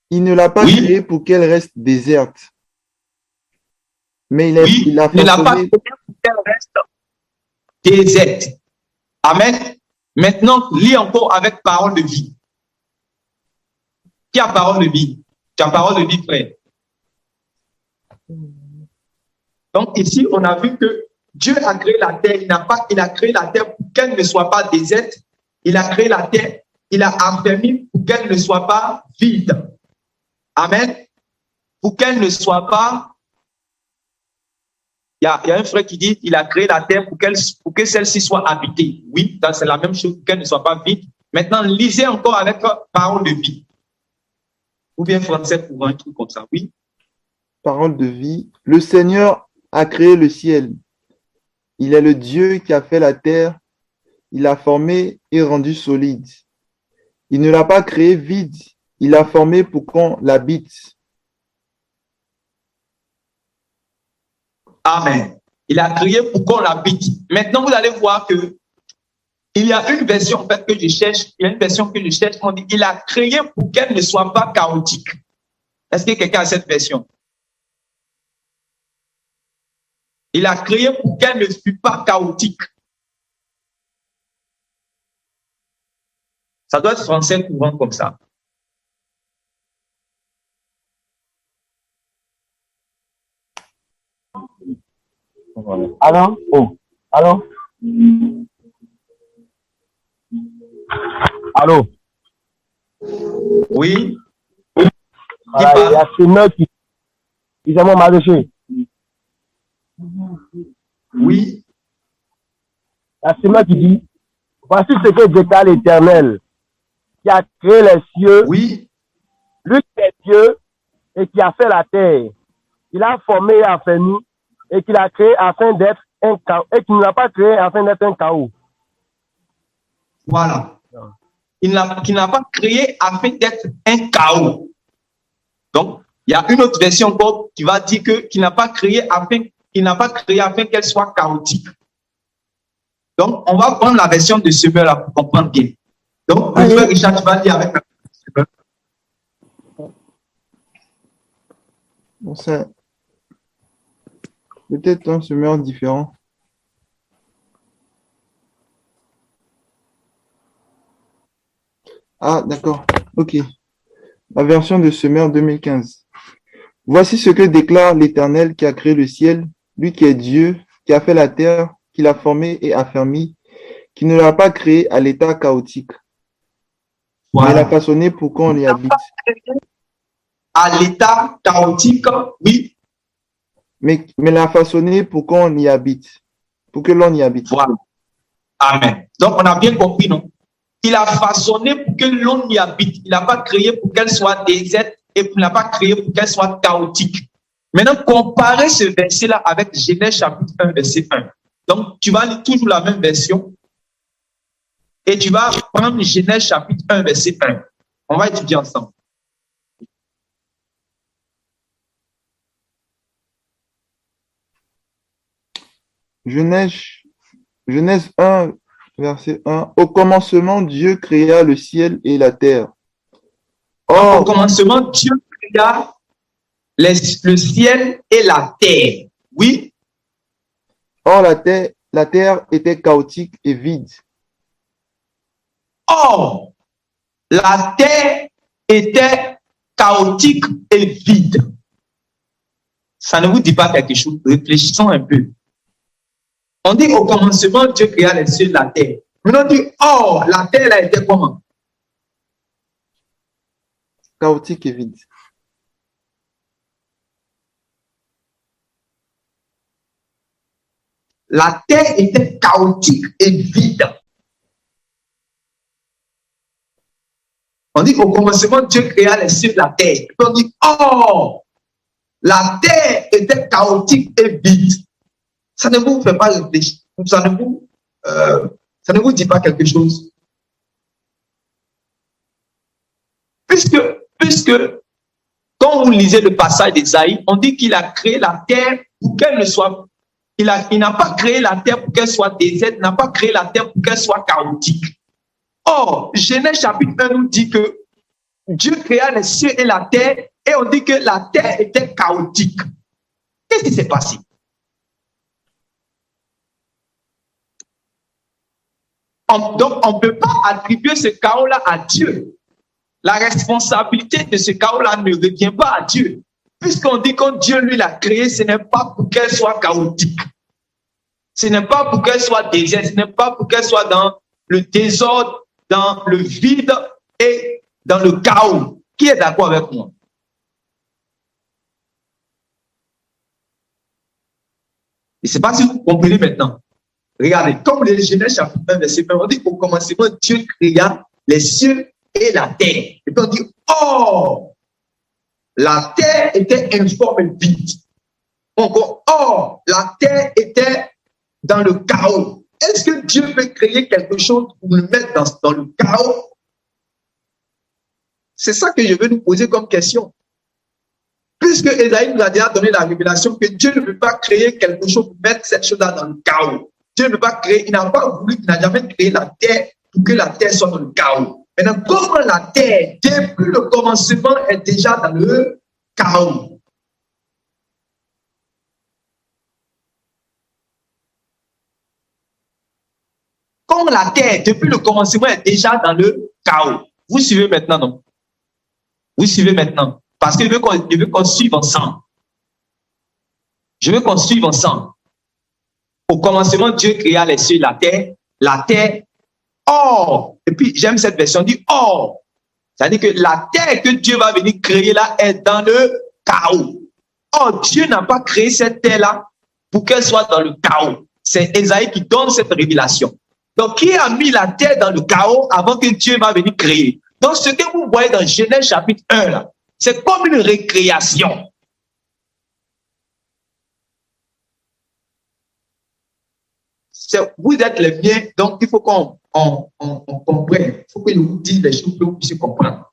Il ne l'a pas créée pour qu'elle reste déserte, mais il l'a ne l'a pas créée pour qu'elle reste déserte. Amen. Maintenant, lis encore avec parole de vie. Qui a parole de vie? Tu as parole de vie, frère. Donc ici, on a vu que Dieu a créé la terre, il a créé la terre pour qu'elle ne soit pas déserte. Il a créé la terre, il a affermi pour qu'elle ne soit pas vide. Amen. Pour qu'elle ne soit pas... Il y a un frère qui dit il a créé la terre pour que celle-ci soit habitée. Oui, c'est la même chose, pour qu'elle ne soit pas vide. Maintenant, lisez encore avec parole de vie. Ou bien français pour un truc comme ça, oui. Parole de vie. Le Seigneur a créé le ciel. Il est le Dieu qui a fait la terre. Il l'a formée et rendue solide. Il ne l'a pas créée vide. Il l'a formée pour qu'on l'habite. Amen. Il a créé pour qu'on l'habite. Maintenant, vous allez voir que il y a une version en fait, que je cherche. Il y a une version que je cherche. On dit il a créé pour qu'elle ne soit pas chaotique. Est-ce que quelqu'un a cette version? Il a créé pour qu'elle ne fût pas chaotique. Ça doit être français courant comme ça. Allô? Oh, allô? Allô? Oui. Voilà, il y a ce mec qui est mon maraîcher. Oui. Il y a ce mec qui dit, voici ce que déclare l'Éternel, qui a créé les cieux, oui. Lui qui est Dieu et qui a fait la terre. Il a formé et affermi et qu'il a créé afin d'être un chaos, et qu'il ne l'a pas créé afin d'être un chaos. Voilà. Il n'a pas créé afin d'être un chaos. Donc, il y a une autre version encore qui va dire qu'il n'a pas créé afin qu'elle soit chaotique. Donc, on va prendre la version de semeur là pour comprendre bien. Donc, le frère Richard, tu vas dire avec la semeur. Bon, c'est peut-être un semeur différent. Ah, d'accord. Ok. La version de semeur 2015. Voici ce que déclare l'Éternel qui a créé le ciel, lui qui est Dieu, qui a fait la terre, qui l'a formée et affermie, qui ne l'a pas créée à l'état chaotique. mais l'a Voilà. façonné pour qu'on y habite. À l'état chaotique, oui, Mais l'a façonné pour qu'on y habite, pour que l'on y habite. voilà. Amen. Donc, on a bien compris, non? Il a façonné pour que l'on y habite. Il n'a pas créé pour qu'elle soit déserte et il n'a pas créé pour qu'elle soit chaotique. Maintenant, comparez ce verset-là avec Genèse chapitre 1, verset 1. Donc, tu vas lire toujours la même version et tu vas prendre Genèse chapitre 1, verset 1. On va étudier ensemble. Genèse 1, verset 1. Au commencement, Dieu créa le ciel et la terre. Donc, au Or, commencement, Dieu créa le ciel et la terre. Oui, or la terre était chaotique et vide. or, la terre était chaotique et vide. Ça ne vous dit pas quelque chose? Réfléchissons un peu. On dit au commencement, Dieu créa les cieux et la terre. Maintenant, on dit, or, la terre a été comment? Chaotique et vide. La terre était chaotique et vide. On dit au commencement, Dieu créa les cieux et la terre. Puis on dit, oh, la terre était chaotique et vide. Ça ne vous fait pas réfléchir. Ça ne vous dit pas quelque chose. Puisque quand vous lisez le passage d'Ésaïe, on dit qu'il a créé la terre pour qu'elle ne soit. Il n'a pas créé la terre pour qu'elle soit déserte, il n'a pas créé la terre pour qu'elle soit chaotique. Or, Genèse chapitre 1 nous dit que Dieu créa les cieux et la terre et on dit que la terre était chaotique. Qu'est-ce qui s'est passé? Donc, on ne peut pas attribuer ce chaos-là à Dieu. La responsabilité de ce chaos-là ne revient pas à Dieu. Puisqu'on dit que Dieu, lui, l'a créé, ce n'est pas pour qu'elle soit chaotique. Ce n'est pas pour qu'elle soit déserte. Ce n'est pas pour qu'elle soit dans le désordre, dans le vide et dans le chaos. Qui est d'accord avec moi? Je ne sais pas si vous comprenez maintenant. Regardez, comme les Genèse chapitre 1, verset 1, on dit qu'au commencement, Dieu créa les cieux et la terre. Et puis on dit, oh, la terre était informe et vide. Encore, oh, la terre était dans le chaos. Est-ce que Dieu peut créer quelque chose pour le mettre dans le chaos? C'est ça que je veux nous poser comme question. Puisque Esaïe nous a déjà donné la révélation que Dieu ne peut pas créer quelque chose pour mettre cette chose-là dans le chaos. Dieu ne peut pas créer, il n'a pas voulu, il n'a jamais créé la terre pour que la terre soit dans le chaos. Maintenant, comment la terre, depuis le commencement, est déjà dans le chaos? Comme la terre, depuis le commencement, est déjà dans le chaos. Vous suivez maintenant, non? Vous suivez maintenant. Parce que je veux qu'on suive ensemble. Je veux qu'on suive ensemble. Au commencement, Dieu créa les cieux et la terre, or, et puis j'aime cette version, dit or. C'est-à-dire que la terre que Dieu va venir créer là est dans le chaos. Or, Dieu n'a pas créé cette terre-là pour qu'elle soit dans le chaos. C'est Esaïe qui donne cette révélation. Donc, qui a mis la terre dans le chaos avant que Dieu va venir créer? Donc, ce que vous voyez dans Genèse chapitre 1, là, c'est comme une récréation. Vous êtes les miens, donc il faut qu'on comprenne. Il faut que je vous dise les choses que vous puissiez comprendre.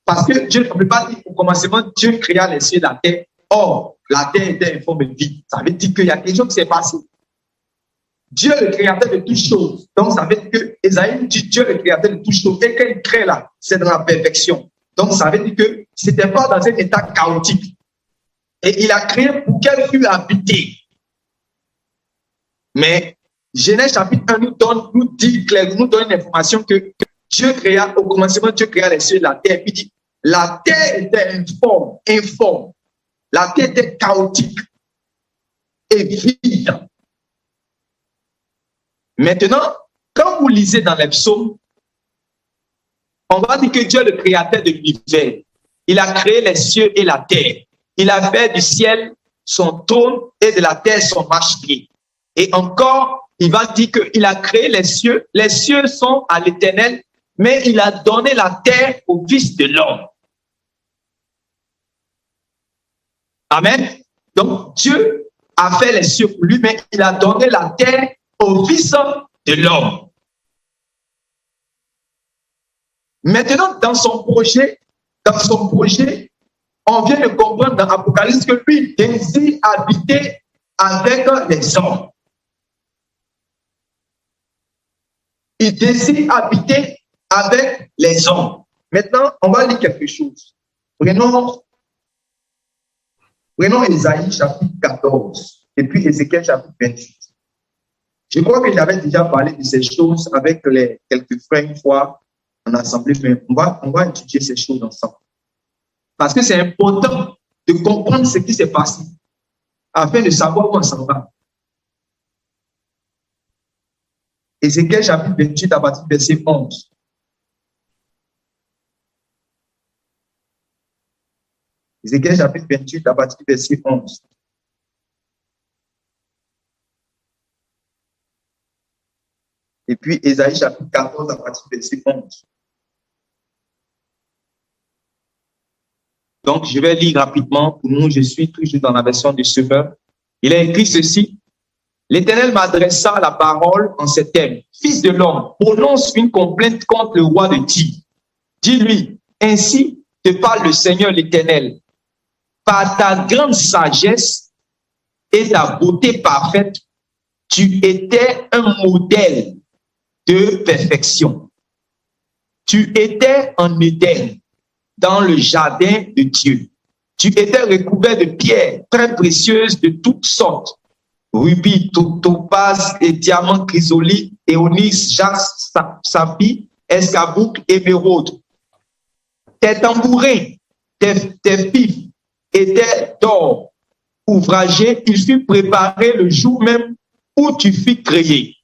Parce que Dieu ne peut pas dire au commencement, Dieu créa les cieux et la terre. Or, la terre était informe et vide. Ça veut dire qu'il y a quelque chose qui s'est passé. Dieu est le créateur de toutes choses. Donc, ça veut dire que Esaïe dit Dieu est le créateur de toutes choses. Et quand il crée là, c'est dans la perfection. Donc, ça veut dire que ce n'était pas dans un état chaotique. Et il a créé pour qu'elle fût habitée. Mais Genèse chapitre 1 nous dit clairement, nous donne une information que Dieu créa, au commencement, Dieu créa les cieux et la terre. Puis il dit, la terre était informe. La terre était chaotique et vide. Maintenant, quand vous lisez dans les psaumes, On va dire que Dieu est le créateur de l'univers. Il a créé les cieux et la terre. Il a fait du ciel son trône et de la terre son marchepied. Et encore, il va dire qu'il a créé les cieux. Les cieux sont à l'Éternel, mais il a donné la terre au Fils de l'homme. Amen. Donc, Dieu a fait les cieux pour lui, mais il a donné la terre au Fils de l'homme. Maintenant, dans son projet, on vient de comprendre dans l'Apocalypse que lui désire habiter avec les hommes. Il désire habiter avec les hommes. Maintenant, on va lire quelque chose. Prenons Ésaïe chapitre 14 et puis Ézéchiel chapitre 28. Je crois que j'avais déjà parlé de ces choses avec quelques frères une fois en assemblée, mais on va étudier ces choses ensemble. Parce que c'est important de comprendre ce qui s'est passé afin de savoir où on s'en va. Ézéchiel chapitre 28 à partir du verset 11. Ézéchiel chapitre 28 à partir du verset 11. Et puis Ésaïe chapitre 14 à partir du verset 11. Donc, je vais lire rapidement. Pour nous, je suis toujours dans la version du Semeur. Il a écrit ceci. L'Éternel m'adressa la parole en ces termes. Fils de l'homme, prononce une complainte contre le roi de Tyr. Dis-lui, ainsi te parle le Seigneur l'Éternel. Par ta grande sagesse et ta beauté parfaite, tu étais un modèle de perfection. Tu étais en Éden, dans le jardin de Dieu. Tu étais recouvert de pierres très précieuses de toutes sortes. Rubis, topaz et diamants chrysolite, onyx, jaspe, saphir, escarboucle, émeraude. Tes tambourins, tes fifs étaient d'or ouvragé. Il fut préparé le jour même où tu fus créé.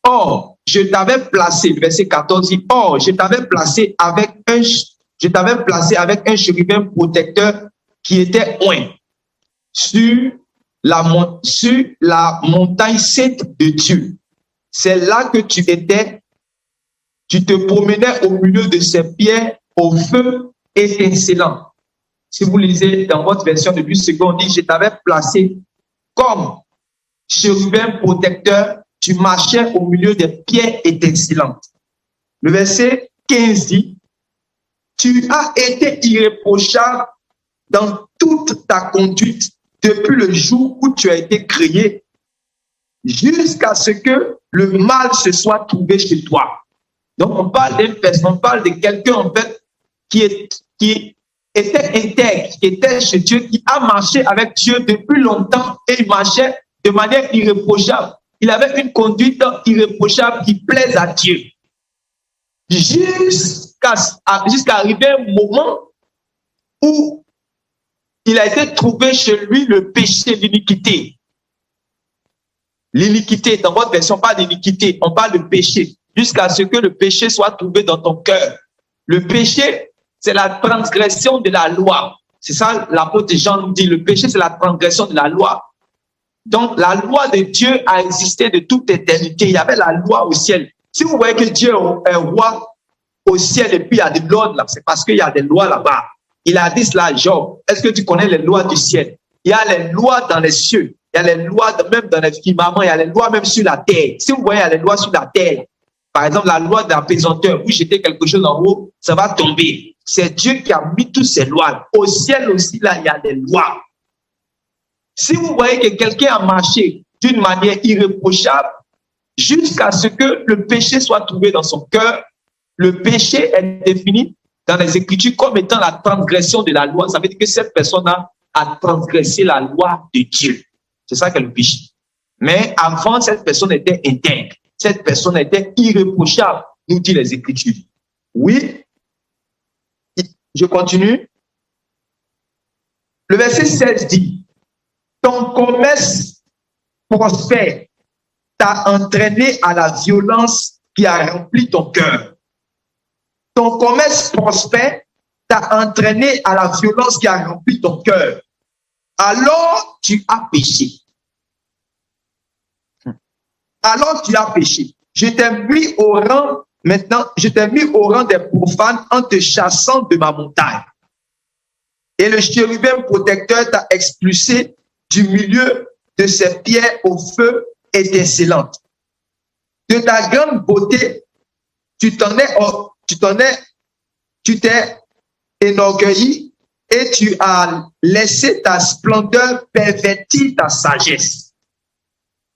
Or, je t'avais placé, verset 14 dit, or, je t'avais placé avec un chérubin protecteur qui était oint sur la montagne sainte de Dieu. C'est là que tu étais. Tu te promenais au milieu de ces pierres au feu étincelant. Si vous lisez dans votre version de plus seconde, dit, je t'avais placé comme chérubin protecteur. Tu marchais au milieu des pierres étincelantes. Le verset 15 dit, tu as été irréprochable dans toute ta conduite depuis le jour où tu as été créé jusqu'à ce que le mal se soit trouvé chez toi. Donc, on parle d'une personne, on parle de quelqu'un en fait qui était intègre, qui était chez Dieu, qui a marché avec Dieu depuis longtemps et il marchait de manière irréprochable. Il avait une conduite irréprochable qui plaise à Dieu. Jusqu'à arriver un moment où il a été trouvé chez lui le péché, l'iniquité. L'iniquité, dans votre version, on parle d'iniquité, on parle de péché. Jusqu'à ce que le péché soit trouvé dans ton cœur. Le péché, c'est la transgression de la loi. C'est ça, l'apôtre Jean nous dit, le péché, c'est la transgression de la loi. Donc, la loi de Dieu a existé de toute éternité. Il y avait la loi au ciel. Si vous voyez que Dieu est roi au ciel et puis il y a de l'ordre là, c'est parce qu'il y a des lois là-bas. Il a dit cela à Job. Est-ce que tu connais les lois du ciel? Il y a les lois dans les cieux. Il y a les lois même dans les firmaments. Il y a les lois même sur la terre. Si vous voyez, il y a les lois sur la terre. Par exemple, la loi de la pesanteur. Vous jetez quelque chose en haut, ça va tomber. C'est Dieu qui a mis toutes ces lois. Au ciel aussi, là, il y a des lois. Si vous voyez que quelqu'un a marché d'une manière irréprochable, jusqu'à ce que le péché soit trouvé dans son cœur, le péché est défini dans les Écritures comme étant la transgression de la loi. Ça veut dire que cette personne a transgressé la loi de Dieu. C'est ça qu'est le péché. Mais avant, cette personne était intègre. Cette personne était irréprochable, nous dit les Écritures. Oui, je continue. Le verset 16 dit, ton commerce prospère t'a entraîné à la violence qui a rempli ton cœur. ton commerce prospère t'a entraîné à la violence qui a rempli ton cœur. Alors tu as péché. Alors tu as péché. Je t'ai mis au rang, maintenant, je t'ai mis au rang des profanes en te chassant de ma montagne. Et le chérubin protecteur t'a expulsé du milieu de ces pierres au feu étincelantes. De ta grande beauté, tu t'es enorgueilli et tu as laissé ta splendeur pervertir ta sagesse.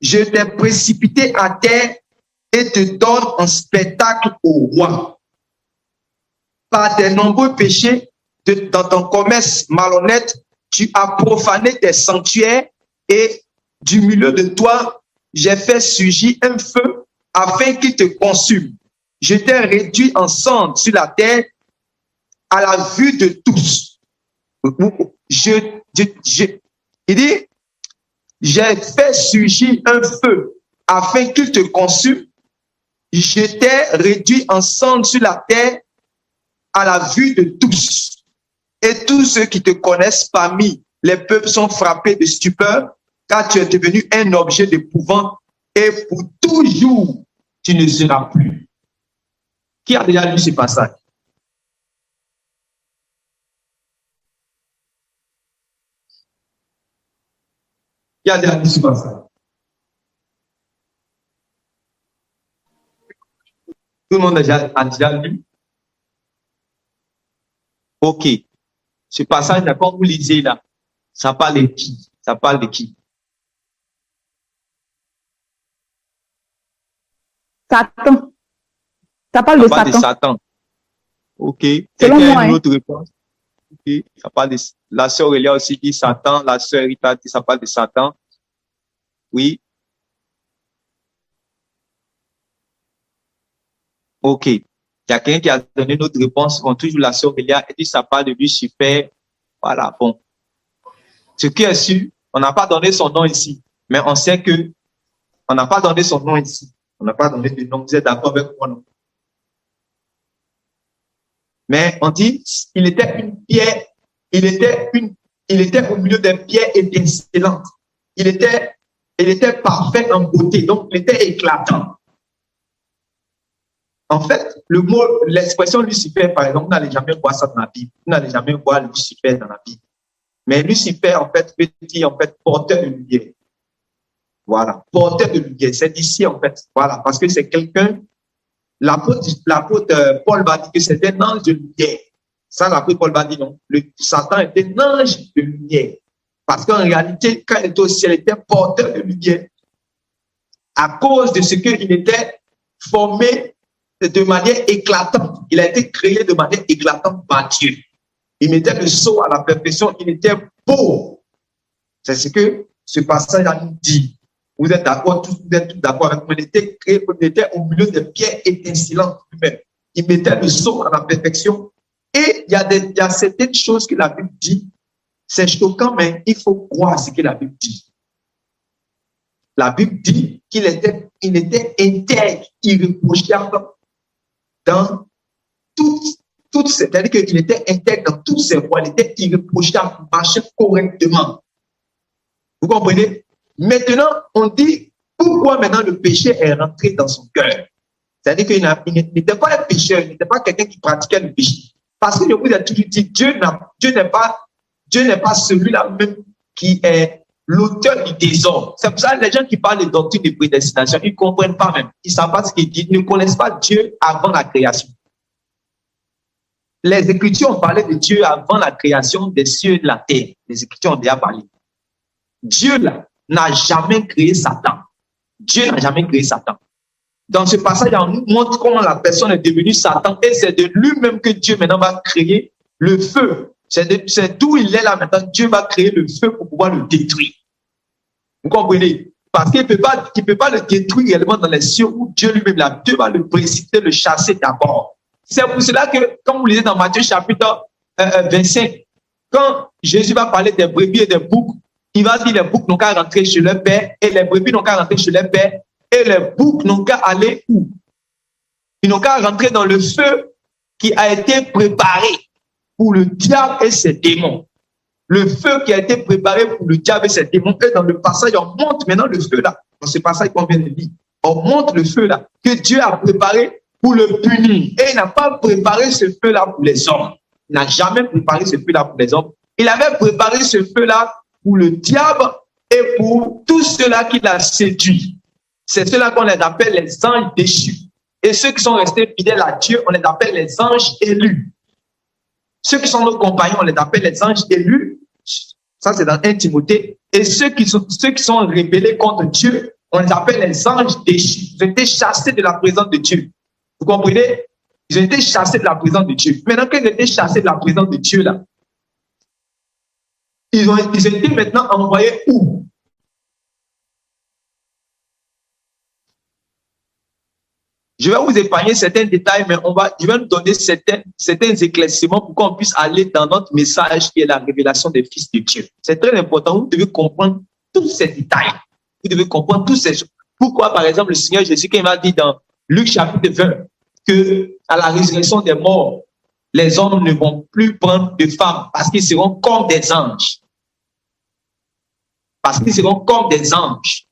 Je t'ai précipité à terre et te donne en spectacle au roi. Par tes nombreux péchés, dans ton commerce malhonnête, tu as profané tes sanctuaires et du milieu de toi, j'ai fait surgir un feu afin qu'il te consume. Je t'ai réduit en cendres sur la terre à la vue de tous. Il dit, j'ai fait surgir un feu afin qu'il te consume. Je t'ai réduit en cendres sur la terre à la vue de tous. Et tous ceux qui te connaissent parmi les peuples sont frappés de stupeur, car tu es devenu un objet d'épouvante et pour toujours, tu ne seras plus. Qui a déjà lu ce passage? Qui a déjà lu ce passage? Tout le monde a déjà lu? Ok. Ce passage, quand vous lisez là, ça parle de qui? Ça parle de qui? Satan. Ça parle de Ça parle de Satan. Satan. Ok. Selon Quelqu'un moi, a une autre réponse? Ok. Ça parle de, la sœur Elia aussi dit Satan. La sœur Rita dit ça parle de Satan. Oui. Ok. Il y a quelqu'un qui a donné une autre réponse. On toujours la sœur Elia et dit ça parle de Lucifer. Voilà, bon. Ce qui est sûr, on n'a pas donné son nom ici, mais on sait que on n'a pas donné son nom ici. On n'a pas donné de nom. Vous êtes d'accord avec moi, non? Mais on dit, il était une pierre, il était au milieu des pierres étincelantes. Il était parfait en beauté, donc il était éclatant. En fait, le mot, l'expression Lucifer, par exemple, vous n'allez jamais voir ça dans la Bible. Vous n'allez jamais voir Lucifer dans la Bible. Mais Lucifer, en fait, veut dire, en fait, porteur de lumière. Voilà, porteur de lumière. C'est d'ici, en fait. Voilà, parce que c'est quelqu'un, l'apôtre Paul va dire que c'est un ange de lumière. Ça, l'apôtre Paul va dire non. Satan était un ange de lumière. Parce qu'en réalité, quand il était au ciel, il était porteur de lumière. À cause de ce qu'il était formé de manière éclatante. Il a été créé de manière éclatante par Dieu. Il mettait le sceau à la perfection. Il était beau. C'est ce que ce passage nous dit. Vous êtes d'accord, vous êtes tous d'accord avec moi. Il était créé, il était au milieu des pierres étincelantes lui-même. Il mettait le sceau à la perfection. Et il y a certaines choses que la Bible dit. C'est choquant, mais il faut croire ce que la Bible dit. La Bible dit qu'il était intègre, irréprochable dans toutes c'est-à-dire qu'il était intègre dans toutes ses voies, il était irréprochable, il marchait correctement. Vous comprenez? Maintenant, on dit pourquoi maintenant le péché est rentré dans son cœur. C'est-à-dire qu'il n'était pas un pécheur, il n'était pas quelqu'un qui pratiquait le péché. Parce que je vous ai toujours dit, Dieu n'est pas celui-là même qui est l'auteur du désordre. C'est pour ça que les gens qui parlent de doctrine de prédestination, ils ne comprennent pas même. Ils ne savent pas ce qu'ils disent, ils ne connaissent pas Dieu avant la création. Les Écritures ont parlé de Dieu avant la création des cieux et de la terre. Les Écritures ont déjà parlé. Dieu là n'a jamais créé Satan. Dieu n'a jamais créé Satan. Dans ce passage, on nous montre comment la personne est devenue Satan et c'est de lui-même que Dieu maintenant va créer le feu. C'est d'où il est là maintenant. Dieu va créer le feu pour pouvoir le détruire. Vous comprenez? Parce qu'il ne peut pas le détruire réellement dans les cieux où Dieu lui-même, là, Dieu va le précipiter, le chasser d'abord. C'est pour cela que, comme vous lisez dans Matthieu chapitre 25, quand Jésus va parler des brebis et des boucs, il va dire les boucs n'ont qu'à rentrer chez leur père et les brebis n'ont qu'à rentrer chez leur père et les boucs n'ont qu'à aller où? Ils n'ont qu'à rentrer dans le feu qui a été préparé pour le diable et ses démons. Le feu qui a été préparé pour le diable et ses démons. Et dans le passage, on montre maintenant le feu là. Dans ce passage qu'on vient de lire, on montre le feu là que Dieu a préparé pour le punir. Et il n'a pas préparé ce feu là pour les hommes. Il n'a jamais préparé ce feu là pour les hommes. Il avait préparé ce feu là pour le diable et pour tous ceux-là qui l'a séduit. C'est ceux-là qu'on les appelle les anges déchus. Et ceux qui sont restés fidèles à Dieu, on les appelle les anges élus. Ceux qui sont nos compagnons, on les appelle les anges élus. Ça, c'est dans 1 Timothée. Et ceux qui sont rebellés contre Dieu, on les appelle les anges déchus. Ils ont été chassés de la présence de Dieu. Vous comprenez? Ils ont été chassés de la présence de Dieu. Maintenant qu'ils ont été chassés de la présence de Dieu, là, ils ont été maintenant envoyés où? Je vais vous épargner certains détails, mais je vais nous donner certains éclaircissements pour qu'on puisse aller dans notre message qui est la révélation des fils de Dieu. C'est très important. Vous devez comprendre tous ces détails. Vous devez comprendre tous ces choses. Pourquoi, par exemple, le Seigneur Jésus, quand il m'a dit dans Luc chapitre 20, que à la résurrection des morts, les hommes ne vont plus prendre de femmes parce qu'ils seront comme des anges. Parce qu'ils seront comme des anges.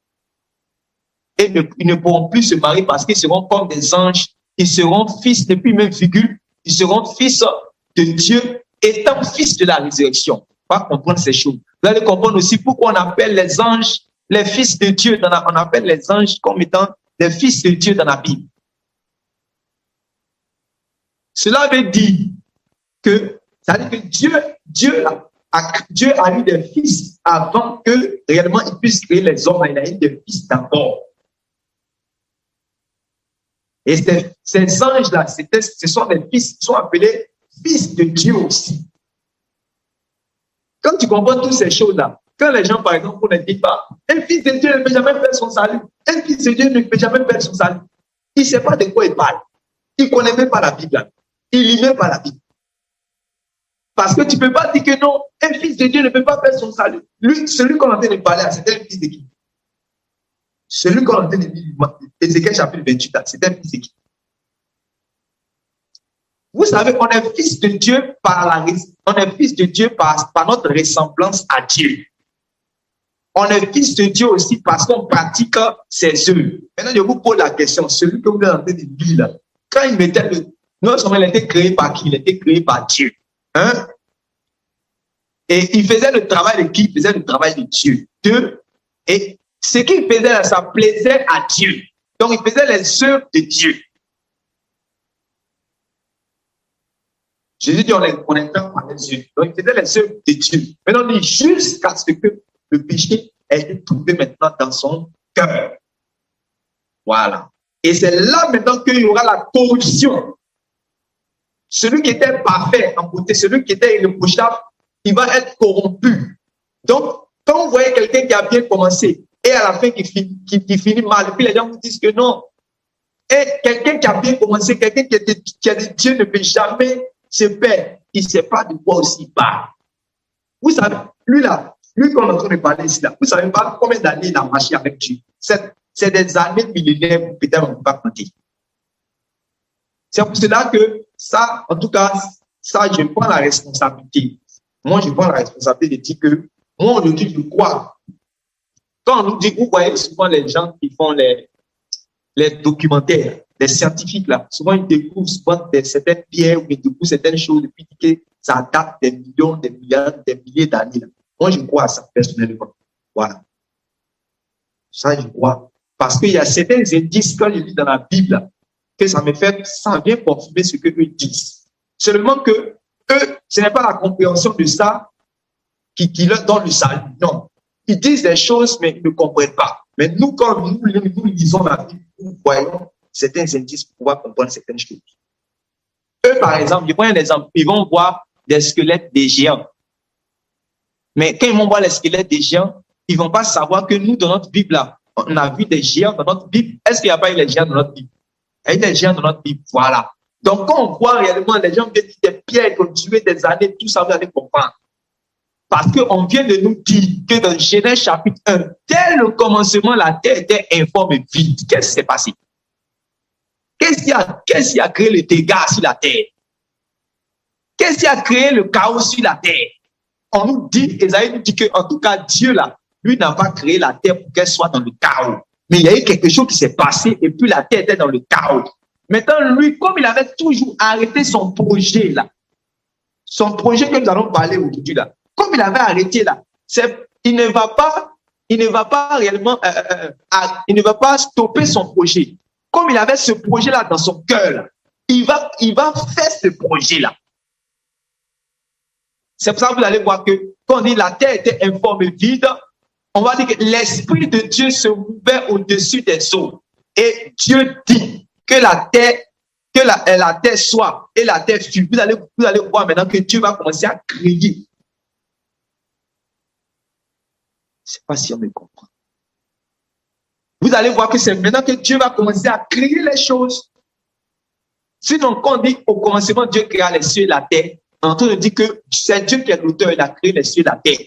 Et ils ne pourront plus se marier parce qu'ils seront comme des anges. Ils seront fils, depuis même virgule, ils seront fils de Dieu, étant fils de la résurrection. On va comprendre ces choses. Vous allez comprendre aussi pourquoi on appelle les anges les fils de Dieu. On appelle les anges comme étant les fils de Dieu dans la Bible. Cela veut dire que, Dieu a eu des fils avant que réellement il puisse créer les hommes. Il a eu des fils d'abord. Et ces anges-là, ce sont des fils qui sont appelés fils de Dieu aussi. Quand tu comprends toutes ces choses-là, quand les gens, par exemple, ne disent pas, un fils de Dieu ne peut jamais faire son salut. Un fils de Dieu ne peut jamais faire son salut. Il ne sait pas de quoi il parle. Il ne connaît même pas la Bible. Il ne lit même pas la Bible. Parce que tu ne peux pas dire que non, un fils de Dieu ne peut pas faire son salut. Lui, celui qu'on est en train de parler, c'était un fils de qui? Celui qu'on est en train de lire, Ézéchiel chapitre 28, c'était un fils de qui? Vous savez, on est fils de Dieu par notre ressemblance à Dieu. On est fils de Dieu aussi parce qu'on pratique ses œuvres. Maintenant, je vous pose la question, celui que vous êtes en train de lire là, quand il mettait non seulement il a été créé par qui? Il a été créé par Dieu. Hein? Et il faisait le travail de qui? Il faisait le travail de Dieu. Et ce qu'il faisait là, ça plaisait à Dieu. Donc, il faisait les œuvres de Dieu. Jésus dit, on est fait par les yeux. Donc, il faisait les œuvres de Dieu. Maintenant, il dit, jusqu'à ce que le péché ait été trouvé maintenant dans son cœur. Voilà. Et c'est là maintenant qu'il y aura la corruption. Celui qui était parfait en beauté, celui qui était irréprochable, il va être corrompu. Donc, quand vous voyez quelqu'un qui a bien commencé et à la fin qui finit mal, et puis les gens vous disent que non. Et quelqu'un qui a bien commencé, quelqu'un qui a dit Dieu ne peut jamais se perdre, il ne sait pas de quoi aussi il parle. Vous savez, lui qu'on est en train de parler ici, là, vous ne savez pas combien d'années il a marché avec Dieu. C'est des années millénaires, peut-être on ne peut pas compter. C'est pour cela que ça, en tout cas, ça, je prends la responsabilité. Moi, je prends la responsabilité de dire que moi, aujourd'hui, je crois. Quand on nous dit, vous voyez souvent les gens qui font les documentaires, les scientifiques, là, souvent ils découvrent souvent certaines pierres ou ils découvrent certaines choses depuis que ça date des millions, des milliards, des milliers d'années. Moi, je crois à ça personnellement. Voilà. Ça, je crois. Parce qu'il y a certains indices, quand je lis dans la Bible, que ça vient confirmer ce que eux disent. Seulement que eux, ce n'est pas la compréhension de ça qui leur donne le salut. Non. Ils disent des choses, mais ils ne comprennent pas. Mais nous, quand nous lisons la Bible, nous voyons certains indices pour pouvoir comprendre certaines choses. Eux, par exemple, je prends un exemple, ils vont voir des squelettes des géants. Mais quand ils vont voir les squelettes des géants, ils ne vont pas savoir que nous, dans notre Bible, là, on a vu des géants dans notre Bible. Est-ce qu'il n'y a pas eu des géants dans notre Bible? Il y a eu des géants dans notre Bible. Voilà. Donc, quand on voit réellement les gens qui disent des pierres qui ont tué des années, tout ça, vous allez comprendre. Parce qu'on vient de nous dire que dans Genèse chapitre 1, dès le commencement, la terre était informe et vide. Qu'est-ce qui s'est passé? Qu'est-ce qui a créé le dégât sur la terre? Qu'est-ce qui a créé le chaos sur la terre? On nous dit, Esaïe nous dit que, en tout cas, Dieu là, lui n'a pas créé la terre pour qu'elle soit dans le chaos. Mais il y a eu quelque chose qui s'est passé et puis la terre était dans le chaos. Maintenant, lui, comme il avait toujours arrêté son projet là, son projet que nous allons parler aujourd'hui là, comme il avait arrêté là, il ne va pas réellement, il ne va pas stopper son projet. Comme il avait ce projet là dans son cœur là, il va faire ce projet là. C'est pour ça que vous allez voir que quand on dit la terre était informe et vide, on va dire que l'Esprit de Dieu se mouvait au-dessus des eaux. Et Dieu dit que la terre soit et la terre fut. Vous allez voir maintenant que Dieu va commencer à créer. Je ne sais pas si on me comprend. Vous allez voir que c'est maintenant que Dieu va commencer à créer les choses. Sinon, quand on dit au commencement, Dieu créa les cieux et la terre, on est en train de dire que c'est Dieu qui est l'auteur, il a créé les cieux et la terre.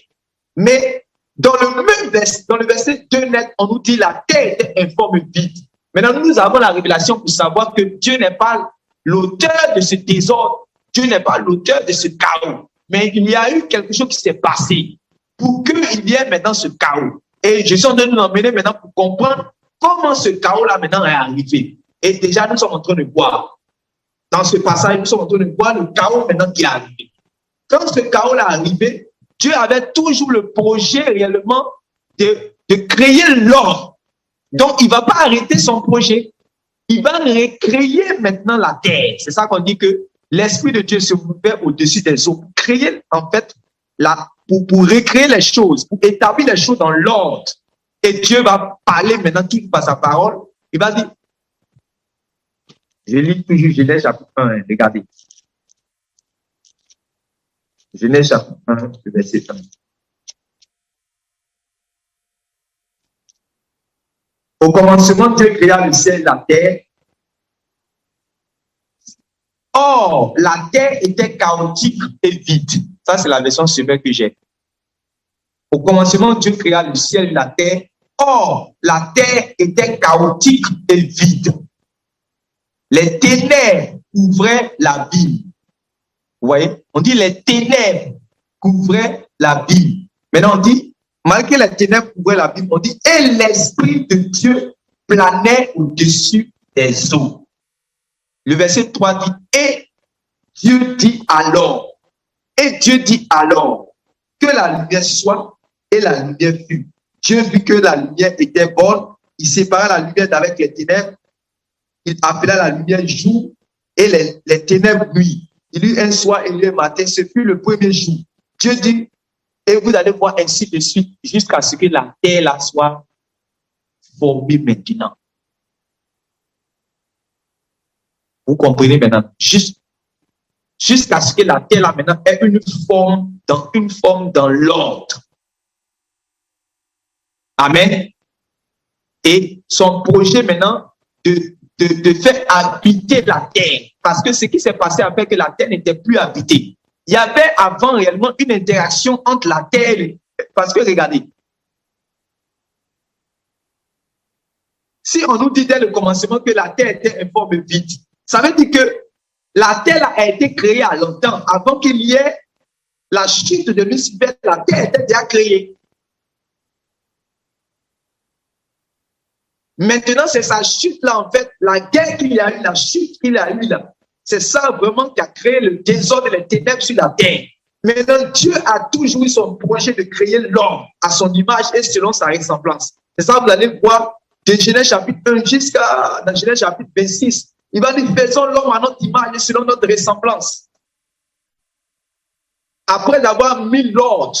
Mais dans le verset 2 net, on nous dit la terre était informe et vide. Maintenant, nous avons la révélation pour savoir que Dieu n'est pas l'auteur de ce désordre, Dieu n'est pas l'auteur de ce chaos. Mais il y a eu quelque chose qui s'est passé pour qu'il y ait maintenant ce chaos. Et je suis en train de nous emmener maintenant pour comprendre comment ce chaos-là maintenant est arrivé. Et déjà, nous sommes en train de voir. Dans ce passage, nous sommes en train de voir le chaos maintenant qui est arrivé. Quand ce chaos-là est arrivé, Dieu avait toujours le projet réellement de créer l'ordre. Donc, il ne va pas arrêter son projet. Il va recréer maintenant la terre. C'est ça qu'on dit que l'Esprit de Dieu se mouvait au-dessus des eaux. Pour créer, en fait, pour recréer les choses, pour établir les choses dans l'ordre. Et Dieu va parler maintenant tout par sa parole. Il va dire, je lis toujours Genèse chapitre 1, regardez. Genèse chapitre 1, verset 1. Au commencement, Dieu créa le ciel et la terre. Or, la terre était chaotique et vide. Ça, c'est la version Semeur que j'ai. Au commencement, Dieu créa le ciel et la terre. Or, la terre était chaotique et vide. Les ténèbres couvraient l'abîme. Vous voyez? On dit les ténèbres couvraient l'abîme. Maintenant, on dit, malgré les ténèbres couvraient l'abîme, on dit, et l'Esprit de Dieu planait au-dessus des eaux. Le verset 3 dit, et Dieu dit alors, que la lumière soit, et la lumière fut. Dieu vit que la lumière était bonne, il sépara la lumière d'avec les ténèbres, il appela la lumière jour, et les ténèbres nuit. Il eut un soir et il eut un matin, ce fut le premier jour. Dieu dit, et vous allez voir ainsi de suite, jusqu'à ce que la terre là soit formée maintenant. Vous comprenez maintenant? Jusqu'à ce que la terre là maintenant ait une forme dans l'ordre. Amen. Et son projet maintenant de faire habiter la terre. Parce que ce qui s'est passé après que la terre n'était plus habitée. Il y avait avant réellement une interaction entre la terre. Parce que regardez. Si on nous dit dès le commencement que la terre était informe et vide, ça veut dire que la terre a été créée à longtemps. Avant qu'il y ait la chute de Lucifer, la terre était déjà créée. Maintenant, c'est sa chute-là, en fait, la guerre qu'il y a eu, la chute qu'il y a eu là. C'est ça vraiment qui a créé le désordre et les ténèbres sur la terre. Maintenant, Dieu a toujours eu son projet de créer l'homme à son image et selon sa ressemblance. C'est ça, vous allez voir de Genèse chapitre 1 jusqu'à Genèse chapitre 26. Il va dire, faisons l'homme à notre image et selon notre ressemblance. Après avoir mis l'ordre,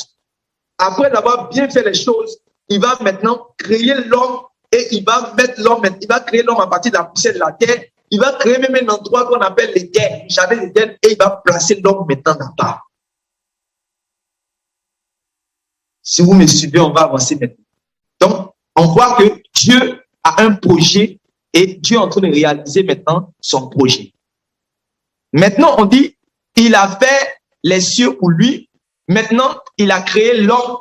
après avoir bien fait les choses, il va maintenant créer l'homme. Et il va mettre l'homme, il va créer l'homme à partir de la poussière de la terre. Il va créer même un endroit qu'on appelle l'Éden, jardin d'Éden, et il va placer l'homme maintenant là-bas. Si vous me suivez, on va avancer maintenant. Donc, on voit que Dieu a un projet et Dieu est en train de réaliser maintenant son projet. Maintenant, on dit, il a fait les cieux pour lui. Maintenant, il a créé l'homme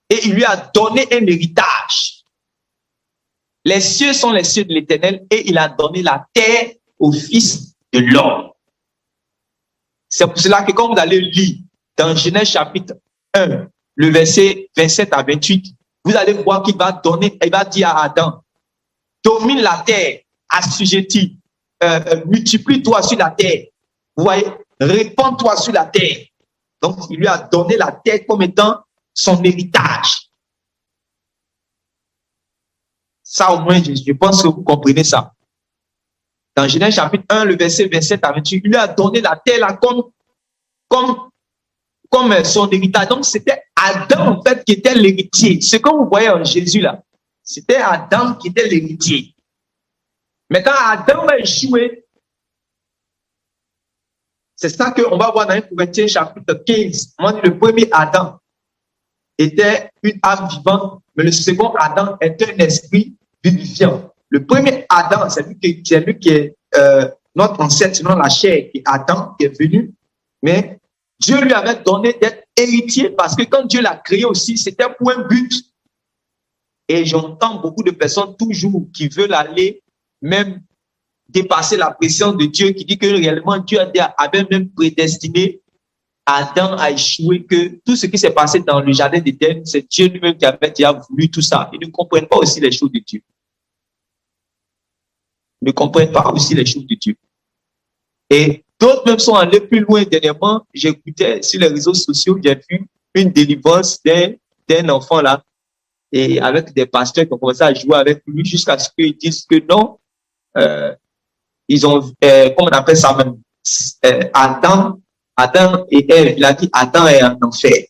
et il lui a donné un héritage. Les cieux sont les cieux de l'Éternel et il a donné la terre au Fils de l'homme. C'est pour cela que quand vous allez lire dans Genèse chapitre 1, le verset 27 à 28, vous allez voir qu'il va donner, il va dire à Adam, domine la terre, assujettis, multiplie-toi sur la terre. Vous voyez, répands-toi sur la terre. Donc, il lui a donné la terre comme étant son héritage. Ça, au moins, je pense que vous comprenez ça. Dans Genèse chapitre 1, le verset 27 à 28, il lui a donné la terre là comme son héritage. Donc, c'était Adam, en fait, qui était l'héritier. Ce que vous voyez en Jésus là, c'était Adam qui était l'héritier. Mais quand Adam a échoué, c'est ça qu'on va voir dans 1 Corinthiens chapitre 15. On dit le premier Adam était une âme vivante, mais le second Adam est un esprit vivifiant. Le premier Adam, c'est lui qui est notre ancêtre selon la chair, qui est Adam, qui est venu. Mais Dieu lui avait donné d'être héritier parce que quand Dieu l'a créé aussi, c'était pour un but. Et j'entends beaucoup de personnes toujours qui veulent aller même dépasser la pression de Dieu, qui dit que réellement Dieu avait même prédestiné Adam à échouer, que tout ce qui s'est passé dans le jardin d'Éden, c'est Dieu lui-même qui avait déjà voulu tout ça. Ils ne comprennent pas aussi les choses de Dieu. Ils ne comprennent pas aussi les choses de Dieu. Et d'autres même sont allés plus loin. Dernièrement, j'écoutais sur les réseaux sociaux, j'ai vu une délivrance d'un enfant là, et avec des pasteurs qui ont commencé à jouer avec lui jusqu'à ce qu'ils disent que non, ils ont, comment on appelle ça même, Adam et Ève, il a dit Adam est en enfer.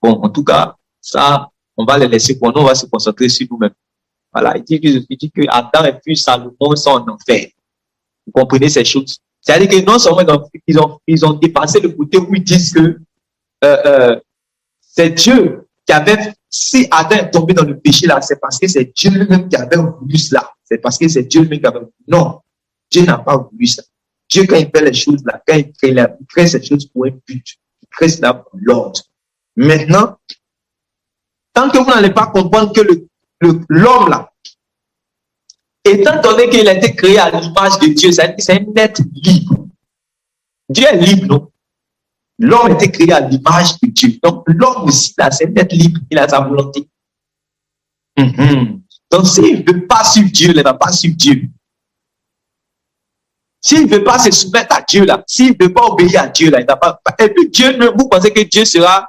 Bon, en tout cas, ça, on va les laisser pour nous, on va se concentrer sur nous-mêmes. Voilà, il dit que Adam et puis Salomon sont en enfer. Vous comprenez ces choses? C'est-à-dire que non seulement ils ont dépassé le côté où ils disent que c'est Dieu qui avait, si Adam est tombé dans le péché là, c'est parce que c'est Dieu lui-même qui avait voulu cela. C'est parce que c'est Dieu lui-même qui avait voulu. Non, Dieu n'a pas voulu ça. Dieu, quand il fait les choses là, quand il crée ces choses pour un but, il crée cela pour l'ordre. Maintenant, tant que vous n'allez pas comprendre que l'homme là, étant donné qu'il a été créé à l'image de Dieu, c'est un être libre. Dieu est libre, non? L'homme a été créé à l'image de Dieu. Donc, l'homme aussi, là, c'est un être libre. Il a sa volonté. Donc, s'il ne veut pas suivre Dieu, il ne va pas suivre Dieu. S'il ne veut pas se soumettre à Dieu, là, s'il ne veut pas obéir à Dieu, là, il ne va pas. Et puis, Dieu, vous pensez que Dieu sera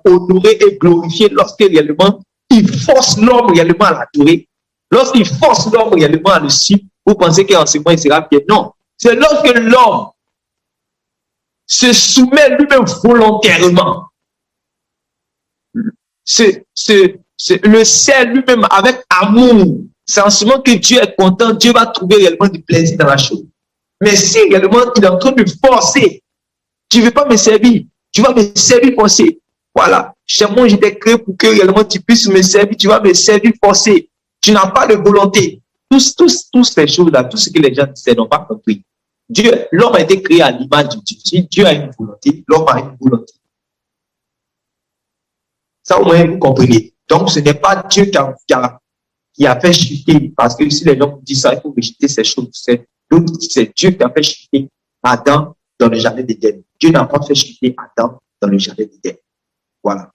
honoré et glorifié lorsque réellement, il force l'homme réellement à l'adorer. Lorsqu'il force l'homme réellement à le suivre, vous pensez qu'en ce moment, il sera bien? Non. C'est lorsque l'homme se soumet lui-même volontairement, le sert lui-même avec amour. C'est en ce moment que Dieu est content, Dieu va trouver réellement du plaisir dans la chose. Mais si réellement il est en train de forcer, tu ne veux pas me servir, tu vas me servir forcer. Voilà. Chez moi, j'étais créé pour que réellement tu puisses me servir, tu vas me servir forcer. Tu n'as pas de volonté. Toutes ces choses-là, tout ce que les gens disaient n'ont pas compris. L'homme a été créé à l'image de Dieu. Si Dieu a une volonté, l'homme a une volonté. Ça, au moins, vous comprenez. Donc, ce n'est pas Dieu qui a fait chuter, parce que si les gens disent ça, il faut rejeter ces choses. C'est Dieu qui a fait chuter Adam dans le jardin d'Éden. Dieu n'a pas fait chuter Adam dans le jardin d'Éden. Voilà.